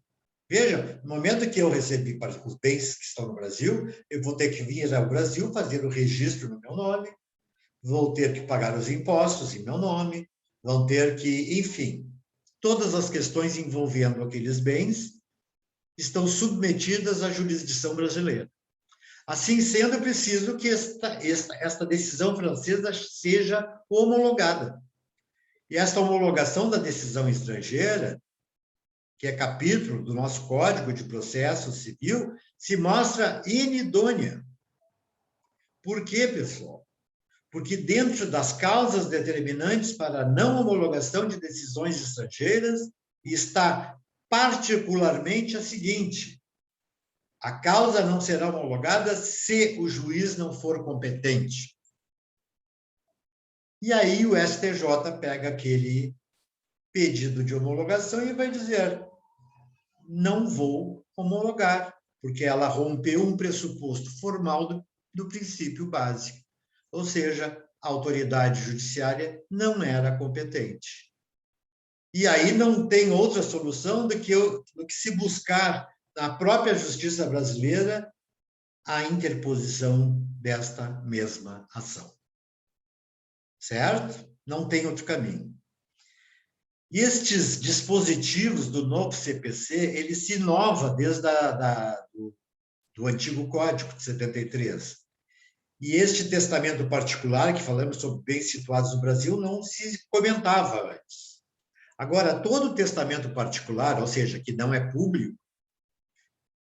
Veja, no momento que eu recebi os bens que estão no Brasil, eu vou ter que vir ao Brasil fazer o registro no meu nome, vou ter que pagar os impostos em meu nome, vão ter que, enfim, todas as questões envolvendo aqueles bens estão submetidas à jurisdição brasileira. Assim sendo, eu preciso que esta decisão francesa seja homologada. E esta homologação da decisão estrangeira, que é capítulo do nosso Código de Processo Civil, se mostra inidônea. Por quê, pessoal? Porque dentro das causas determinantes para a não homologação de decisões estrangeiras está particularmente a seguinte: a causa não será homologada se o juiz não for competente. E aí o STJ pega aquele pedido de homologação e vai dizer: não vou homologar, porque ela rompeu um pressuposto formal do princípio básico. Ou seja, a autoridade judiciária não era competente. E aí não tem outra solução do que se buscar na própria justiça brasileira a interposição desta mesma ação. Certo? Não tem outro caminho. Estes dispositivos do novo CPC, ele se inova desde do antigo Código de 73. E este testamento particular, que falamos sobre bens situados no Brasil, não se comentava antes. Agora, todo testamento particular, ou seja, que não é público,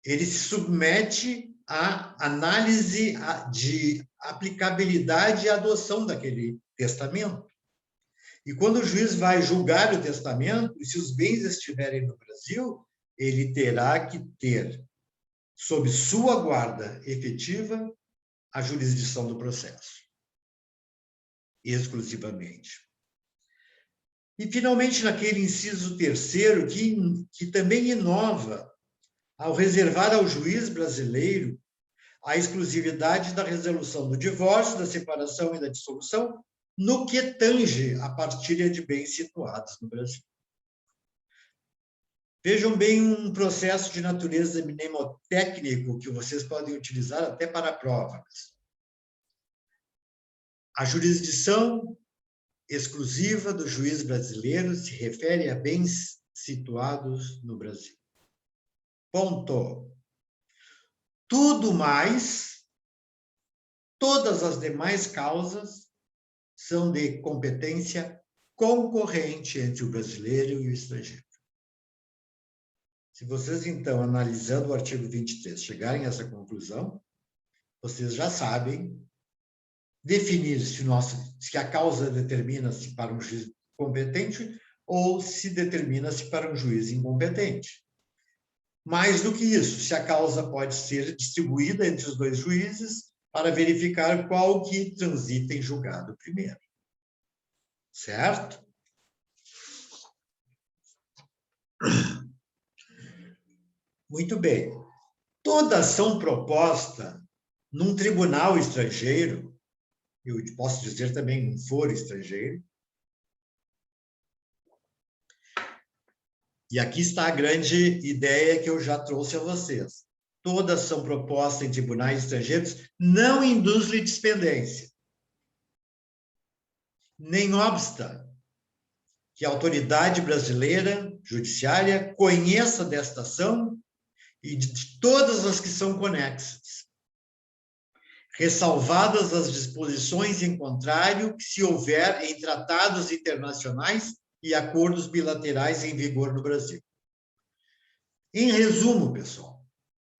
ele se submete à análise de aplicabilidade e adoção daquele testamento. E quando o juiz vai julgar o testamento, e se os bens estiverem no Brasil, ele terá que ter, sob sua guarda efetiva, a jurisdição do processo, exclusivamente. E, finalmente, naquele inciso terceiro, que também inova ao reservar ao juiz brasileiro a exclusividade da resolução do divórcio, da separação e da dissolução, no que tange a partilha de bens situados no Brasil. Vejam bem um processo de natureza mnemotécnico que vocês podem utilizar até para provas. A jurisdição exclusiva do juiz brasileiro se refere a bens situados no Brasil. Ponto. Tudo mais, todas as demais causas são de competência concorrente entre o brasileiro e o estrangeiro. Se vocês, então, analisando o artigo 23, chegarem a essa conclusão, vocês já sabem definir se a causa determina-se para um juiz competente ou se determina-se para um juiz incompetente. Mais do que isso, se a causa pode ser distribuída entre os dois juízes para verificar qual que transita em julgado primeiro. Certo? Muito bem. Toda ação proposta num tribunal estrangeiro, eu posso dizer também num foro estrangeiro, e aqui está a grande ideia que eu já trouxe a vocês. Todas são propostas em tribunais estrangeiros, não induz litispendência. Nem obsta que a autoridade brasileira, judiciária, conheça desta ação e de todas as que são conexas, ressalvadas as disposições em contrário que se houver em tratados internacionais e acordos bilaterais em vigor no Brasil. Em resumo, pessoal,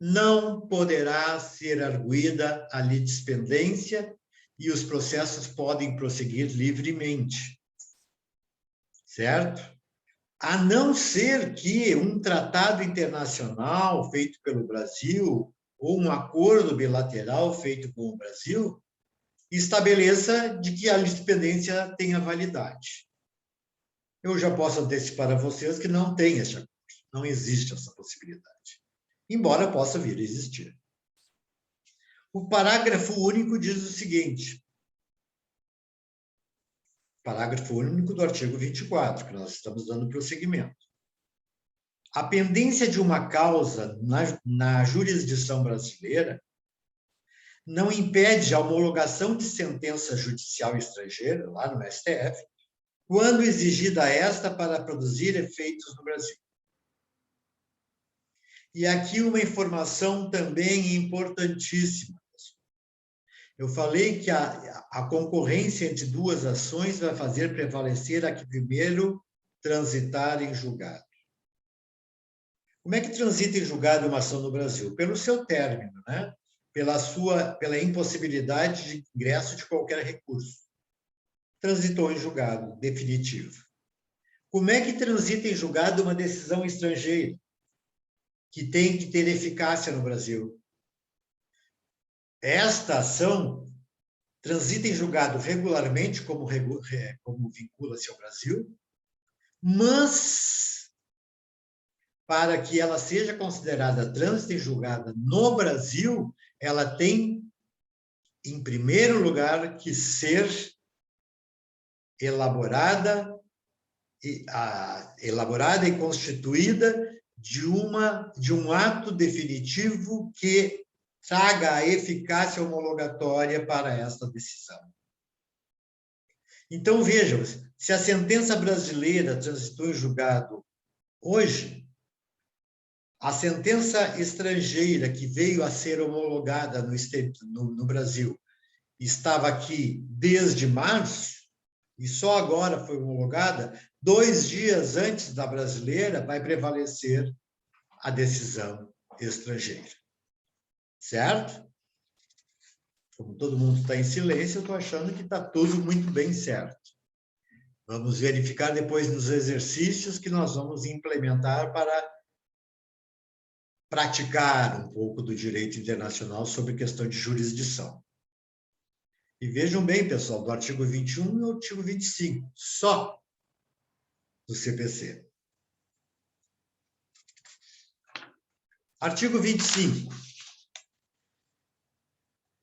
não poderá ser arguida a litispendência e os processos podem prosseguir livremente, certo? A não ser que um tratado internacional feito pelo Brasil ou um acordo bilateral feito com o Brasil estabeleça de que a litispendência tenha validade. Eu já posso antecipar a vocês que não tem esse acordo, não existe essa possibilidade, embora possa vir a existir. O parágrafo único diz o seguinte, parágrafo único do artigo 24, que nós estamos dando prosseguimento. A pendência de uma causa na jurisdição brasileira não impede a homologação de sentença judicial estrangeira, lá no STF, quando exigida esta para produzir efeitos no Brasil. E aqui uma informação também importantíssima. Eu falei que a concorrência entre duas ações vai fazer prevalecer a que primeiro transitar em julgado. Como é que transita em julgado uma ação no Brasil? Pelo seu término, né? Pela impossibilidade de ingresso de qualquer recurso. Transitou em julgado definitivo. Como é que transita em julgado uma decisão estrangeira que tem que ter eficácia no Brasil? Esta ação transita em julgado regularmente, como vincula-se ao Brasil, mas para que ela seja considerada trânsito em julgado no Brasil, ela tem, em primeiro lugar, que ser elaborada e constituída de um ato definitivo que traga a eficácia homologatória para esta decisão. Então, vejam, se a sentença brasileira transitou em julgado hoje, a sentença estrangeira que veio a ser homologada no Brasil estava aqui desde março, e só agora foi homologada, 2 dias antes da brasileira vai prevalecer a decisão estrangeira. Certo? Como todo mundo está em silêncio, eu estou achando que está tudo muito bem certo. Vamos verificar depois nos exercícios que nós vamos implementar para praticar um pouco do direito internacional sobre questão de jurisdição. E vejam bem, pessoal, do artigo 21 e artigo 25, só do CPC. Artigo 25.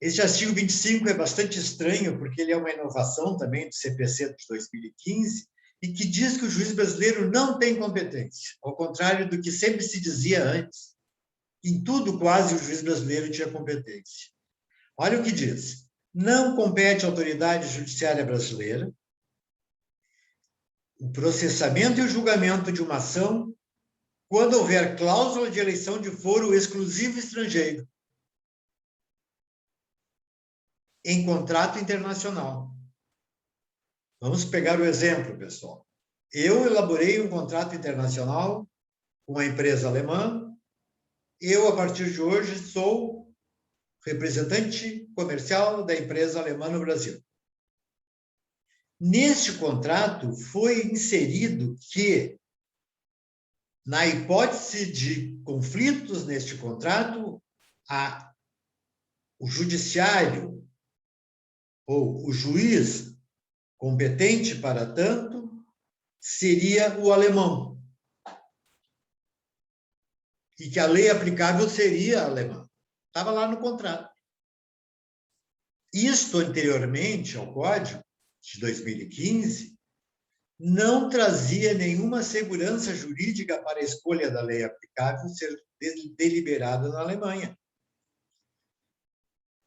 Este artigo 25 é bastante estranho, porque ele é uma inovação também do CPC de 2015, e que diz que o juiz brasileiro não tem competência, ao contrário do que sempre se dizia antes. Em tudo, quase, o juiz brasileiro tinha competência. Olha o que diz. Não compete à autoridade judiciária brasileira o processamento e o julgamento de uma ação quando houver cláusula de eleição de foro exclusivo estrangeiro em contrato internacional. Vamos pegar o exemplo, pessoal. Eu elaborei um contrato internacional com uma empresa alemã. Eu, a partir de hoje, sou representante comercial da empresa alemã no Brasil. Neste contrato foi inserido que, na hipótese de conflitos neste contrato, o judiciário ou o juiz competente para tanto seria o alemão. E que a lei aplicável seria a alemã. Estava lá no contrato. Isto anteriormente ao Código de 2015 não trazia nenhuma segurança jurídica para a escolha da lei aplicável ser deliberada na Alemanha.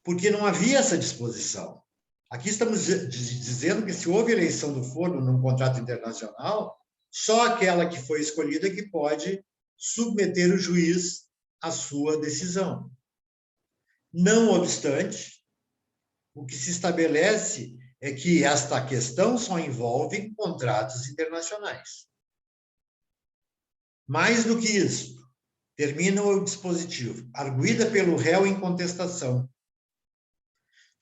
Porque não havia essa disposição. Aqui estamos dizendo que se houve eleição do foro num contrato internacional, só aquela que foi escolhida que pode submeter o juiz à sua decisão. Não obstante, o que se estabelece é que esta questão só envolve contratos internacionais. Mais do que isso, termina o dispositivo, arguida pelo réu em contestação.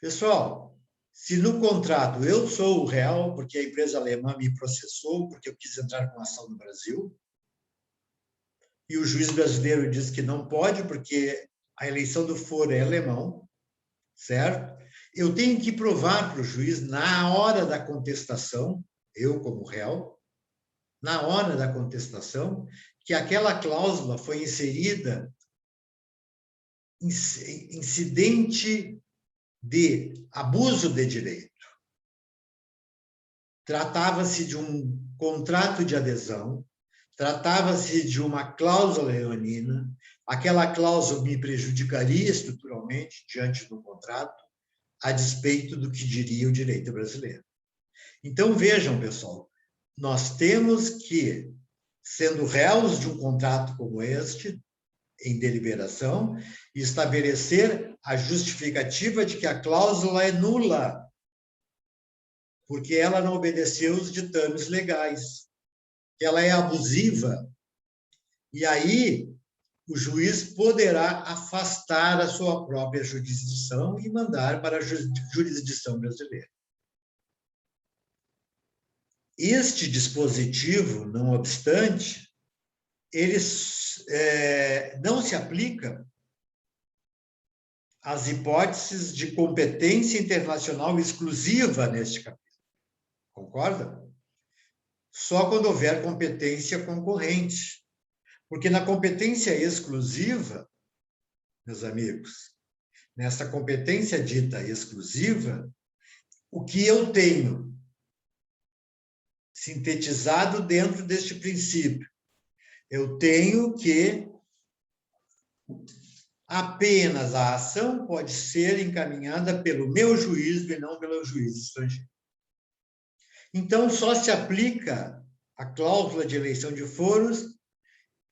Pessoal, se no contrato eu sou o réu, porque a empresa alemã me processou, porque eu quis entrar com ação no Brasil, e o juiz brasileiro diz que não pode, porque a eleição do foro é alemão, certo? Eu tenho que provar para o juiz, na hora da contestação, eu como réu, na hora da contestação, que aquela cláusula foi inserida incidente de abuso de direito. Tratava-se de um contrato de adesão, tratava-se de uma cláusula leonina, aquela cláusula me prejudicaria estruturalmente diante do contrato, a despeito do que diria o direito brasileiro. Então, vejam, pessoal, nós temos que, sendo réus de um contrato como este, em deliberação, estabelecer a justificativa de que a cláusula é nula, porque ela não obedeceu os ditames legais, que ela é abusiva, e aí o juiz poderá afastar a sua própria jurisdição e mandar para a jurisdição brasileira. Este dispositivo, não obstante, ele não se aplica às hipóteses de competência internacional exclusiva neste capítulo. Concorda? Só quando houver competência concorrente. Porque na competência exclusiva, meus amigos, nessa competência dita exclusiva, o que eu tenho sintetizado dentro deste princípio? Eu tenho que apenas a ação pode ser encaminhada pelo meu juiz e não pelo juiz estrangeiro. Então, só se aplica a cláusula de eleição de foros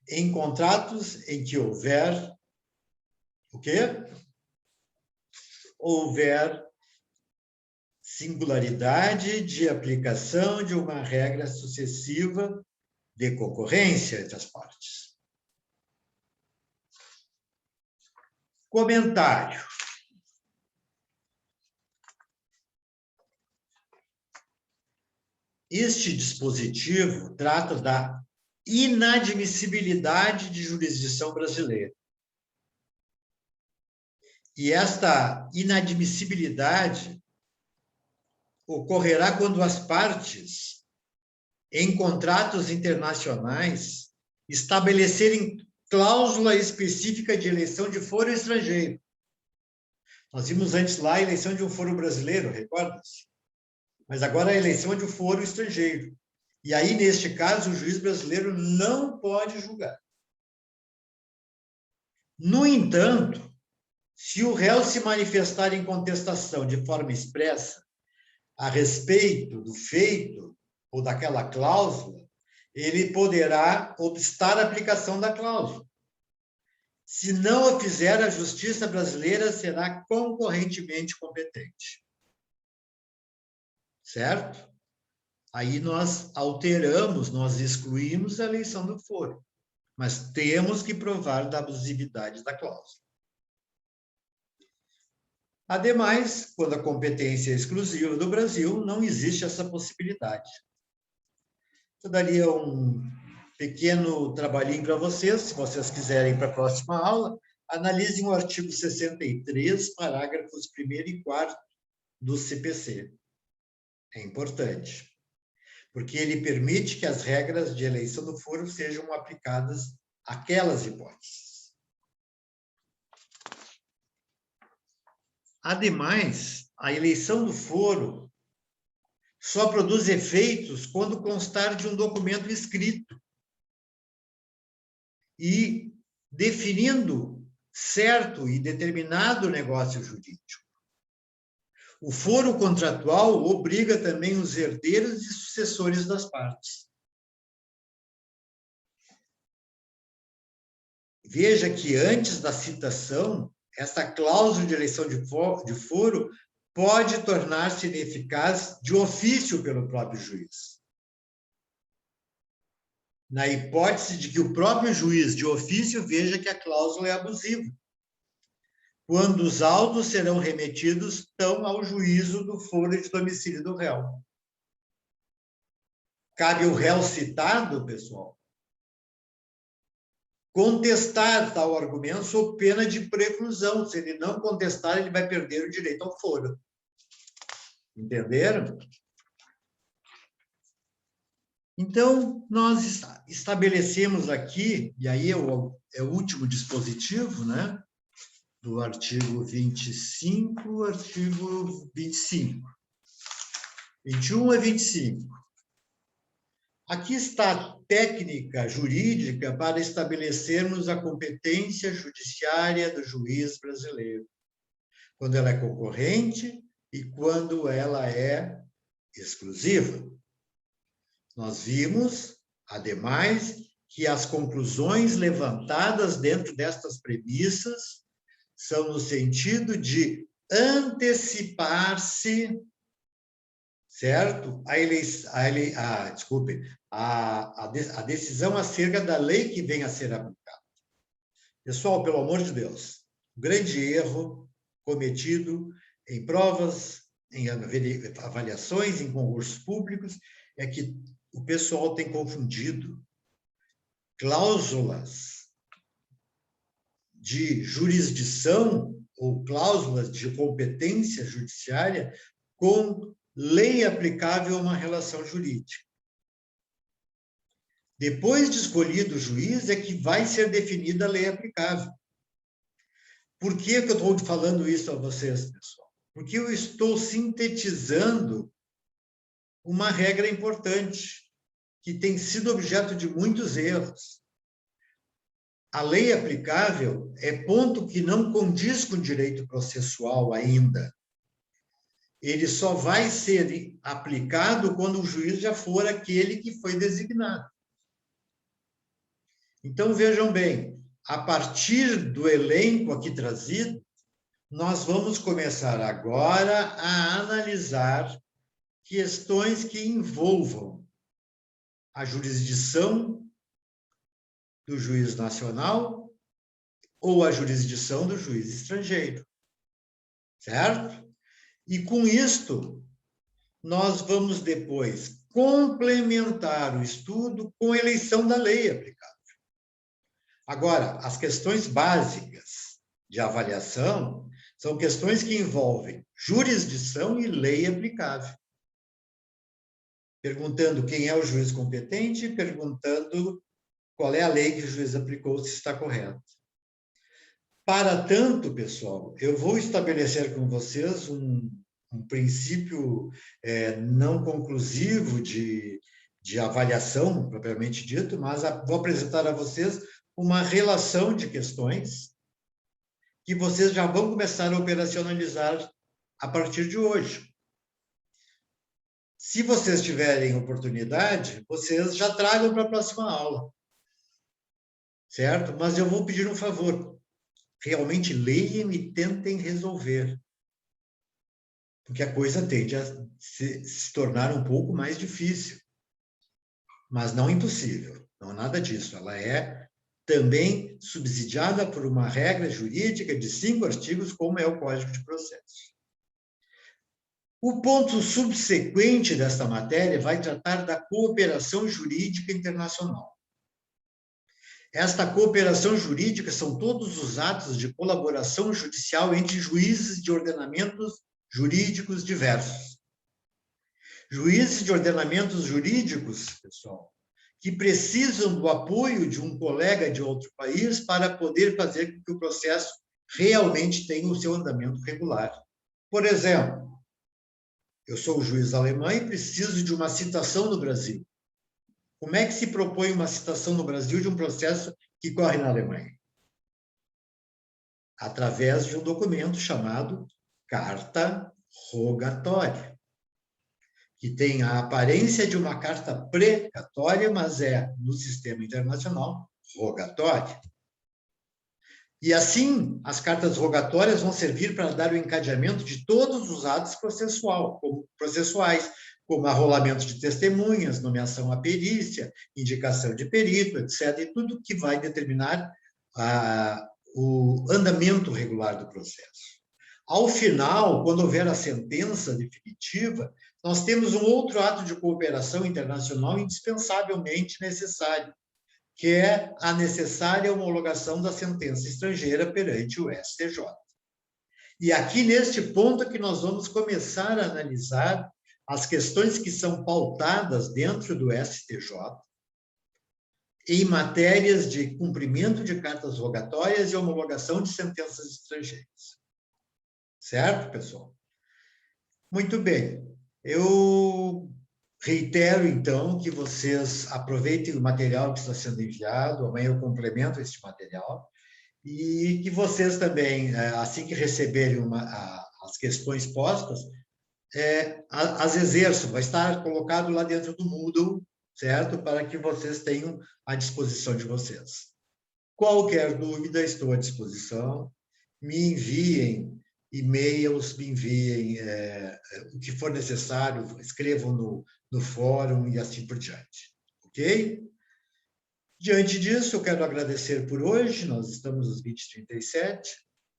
em contratos em que houver o quê? Houver singularidade de aplicação de uma regra sucessiva de concorrência entre as partes. Comentário. Este dispositivo trata da inadmissibilidade de jurisdição brasileira. E esta inadmissibilidade ocorrerá quando as partes, em contratos internacionais, estabelecerem cláusula específica de eleição de foro estrangeiro. Nós vimos antes lá a eleição de um foro brasileiro, recorda-se? Mas agora a eleição de um foro estrangeiro. E aí, neste caso, o juiz brasileiro não pode julgar. No entanto, se o réu se manifestar em contestação de forma expressa a respeito do feito ou daquela cláusula, ele poderá obstar a aplicação da cláusula. Se não o fizer, a justiça brasileira será concorrentemente competente. Certo? Aí nós alteramos, nós excluímos a eleição do foro, mas temos que provar da abusividade da cláusula. Ademais, quando a competência é exclusiva do Brasil, não existe essa possibilidade. Eu daria um pequeno trabalhinho para vocês, se vocês quiserem para a próxima aula, analisem o artigo 63, parágrafos 1º e 4º do CPC. É importante, porque ele permite que as regras de eleição do foro sejam aplicadas àquelas hipóteses. Ademais, a eleição do foro só produz efeitos quando constar de um documento escrito e definindo certo e determinado negócio jurídico. O foro contratual obriga também os herdeiros e sucessores das partes. Veja que antes da citação, essa cláusula de eleição de foro pode tornar-se ineficaz de ofício pelo próprio juiz. Na hipótese de que o próprio juiz de ofício veja que a cláusula é abusiva, quando os autos serão remetidos tão ao juízo do foro de domicílio do réu. Cabe ao réu citado, pessoal, contestar tal argumento sob pena de preclusão. Se ele não contestar, ele vai perder o direito ao foro. Entenderam? Então, nós estabelecemos aqui, e aí é o último dispositivo, né? Do artigo 25, artigo 25. 21 a 25. Aqui está a técnica jurídica para estabelecermos a competência judiciária do juiz brasileiro, quando ela é concorrente e quando ela é exclusiva. Nós vimos, ademais, que as conclusões levantadas dentro destas premissas são no sentido de antecipar-se, certo? A decisão acerca da lei que venha a ser aplicada. Pessoal, pelo amor de Deus, o grande erro cometido em provas, em avaliações, em concursos públicos, é que o pessoal tem confundido cláusulas de jurisdição ou cláusulas de competência judiciária com lei aplicável a uma relação jurídica. Depois de escolhido o juiz, é que vai ser definida a lei aplicável. Por que eu estou falando isso a vocês, pessoal? Porque eu estou sintetizando uma regra importante, que tem sido objeto de muitos erros. A lei aplicável é ponto que não condiz com o direito processual ainda. Ele só vai ser aplicado quando o juiz já for aquele que foi designado. Então, vejam bem, a partir do elenco aqui trazido, nós vamos começar agora a analisar questões que envolvam a jurisdição do juiz nacional ou a jurisdição do juiz estrangeiro, certo? E com isto, nós vamos depois complementar o estudo com a eleição da lei aplicável. Agora, as questões básicas de avaliação são questões que envolvem jurisdição e lei aplicável. Perguntando quem é o juiz competente, perguntando qual é a lei que o juiz aplicou, se está correto. Para tanto, pessoal, eu vou estabelecer com vocês um princípio não conclusivo de avaliação, propriamente dito, mas vou apresentar a vocês uma relação de questões que vocês já vão começar a operacionalizar a partir de hoje. Se vocês tiverem oportunidade, vocês já tragam para a próxima aula, certo? Mas eu vou pedir um favor. Realmente leiam e tentem resolver. Porque a coisa tende a se tornar um pouco mais difícil. Mas não impossível. Não é nada disso. Ela é também subsidiada por uma regra jurídica de 5 artigos, como é o Código de Processo. O ponto subsequente desta matéria vai tratar da cooperação jurídica internacional. Esta cooperação jurídica são todos os atos de colaboração judicial entre juízes de ordenamentos jurídicos diversos. Juízes de ordenamentos jurídicos, pessoal, que precisam do apoio de um colega de outro país para poder fazer com que o processo realmente tenha o seu andamento regular. Por exemplo, eu sou o juiz alemão e preciso de uma citação no Brasil. Como é que se propõe uma citação no Brasil de um processo que corre na Alemanha? Através de um documento chamado carta rogatória, que tem a aparência de uma carta precatória, mas é, no sistema internacional, rogatória. E assim, as cartas rogatórias vão servir para dar o encadeamento de todos os atos processuais, como arrolamento de testemunhas, nomeação à perícia, indicação de perito, etc., e tudo que vai determinar o andamento regular do processo. Ao final, quando houver a sentença definitiva, nós temos um outro ato de cooperação internacional indispensavelmente necessário, que é a necessária homologação da sentença estrangeira perante o STJ. E aqui, neste ponto, é que nós vamos começar a analisar as questões que são pautadas dentro do STJ em matérias de cumprimento de cartas rogatórias e homologação de sentenças estrangeiras. Certo, pessoal? Muito bem. Eu reitero, então, que vocês aproveitem o material que está sendo enviado, amanhã eu complemento este material, e que vocês também, assim que receberem as questões postas, as exerçam, vai estar colocado lá dentro do Moodle, certo? Para que vocês tenham à disposição de vocês. Qualquer dúvida, estou à disposição. Me enviem e-mails, me enviem o que for necessário, escrevam no fórum e assim por diante. Ok? Diante disso, eu quero agradecer por hoje. Nós estamos às 20h37.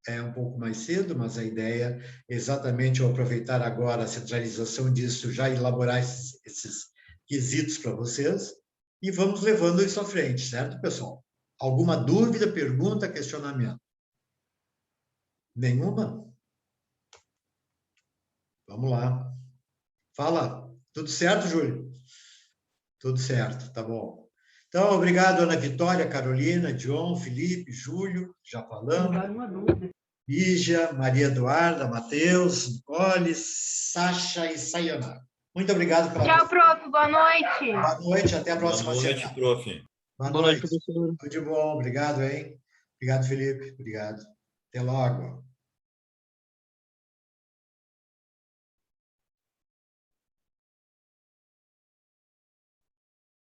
É um pouco mais cedo, mas a ideia é exatamente eu aproveitar agora a centralização disso, já elaborar esses quesitos para vocês e vamos levando isso à frente, certo, pessoal? Alguma dúvida, pergunta, questionamento? Nenhuma? Vamos lá. Fala. Tudo certo, Júlio? Tudo certo, tá bom. Então, obrigado, Ana Vitória, Carolina, John, Felipe, Júlio, já falamos. Lígia, Maria Eduarda, Matheus, Nicole, Sasha e Sayonara. Muito obrigado pela Tchau, prof. Boa noite. Boa noite, até a próxima semana. Boa noite, prof. Boa noite, professor. Tudo de bom, obrigado, hein? Obrigado, Felipe, obrigado. Até logo.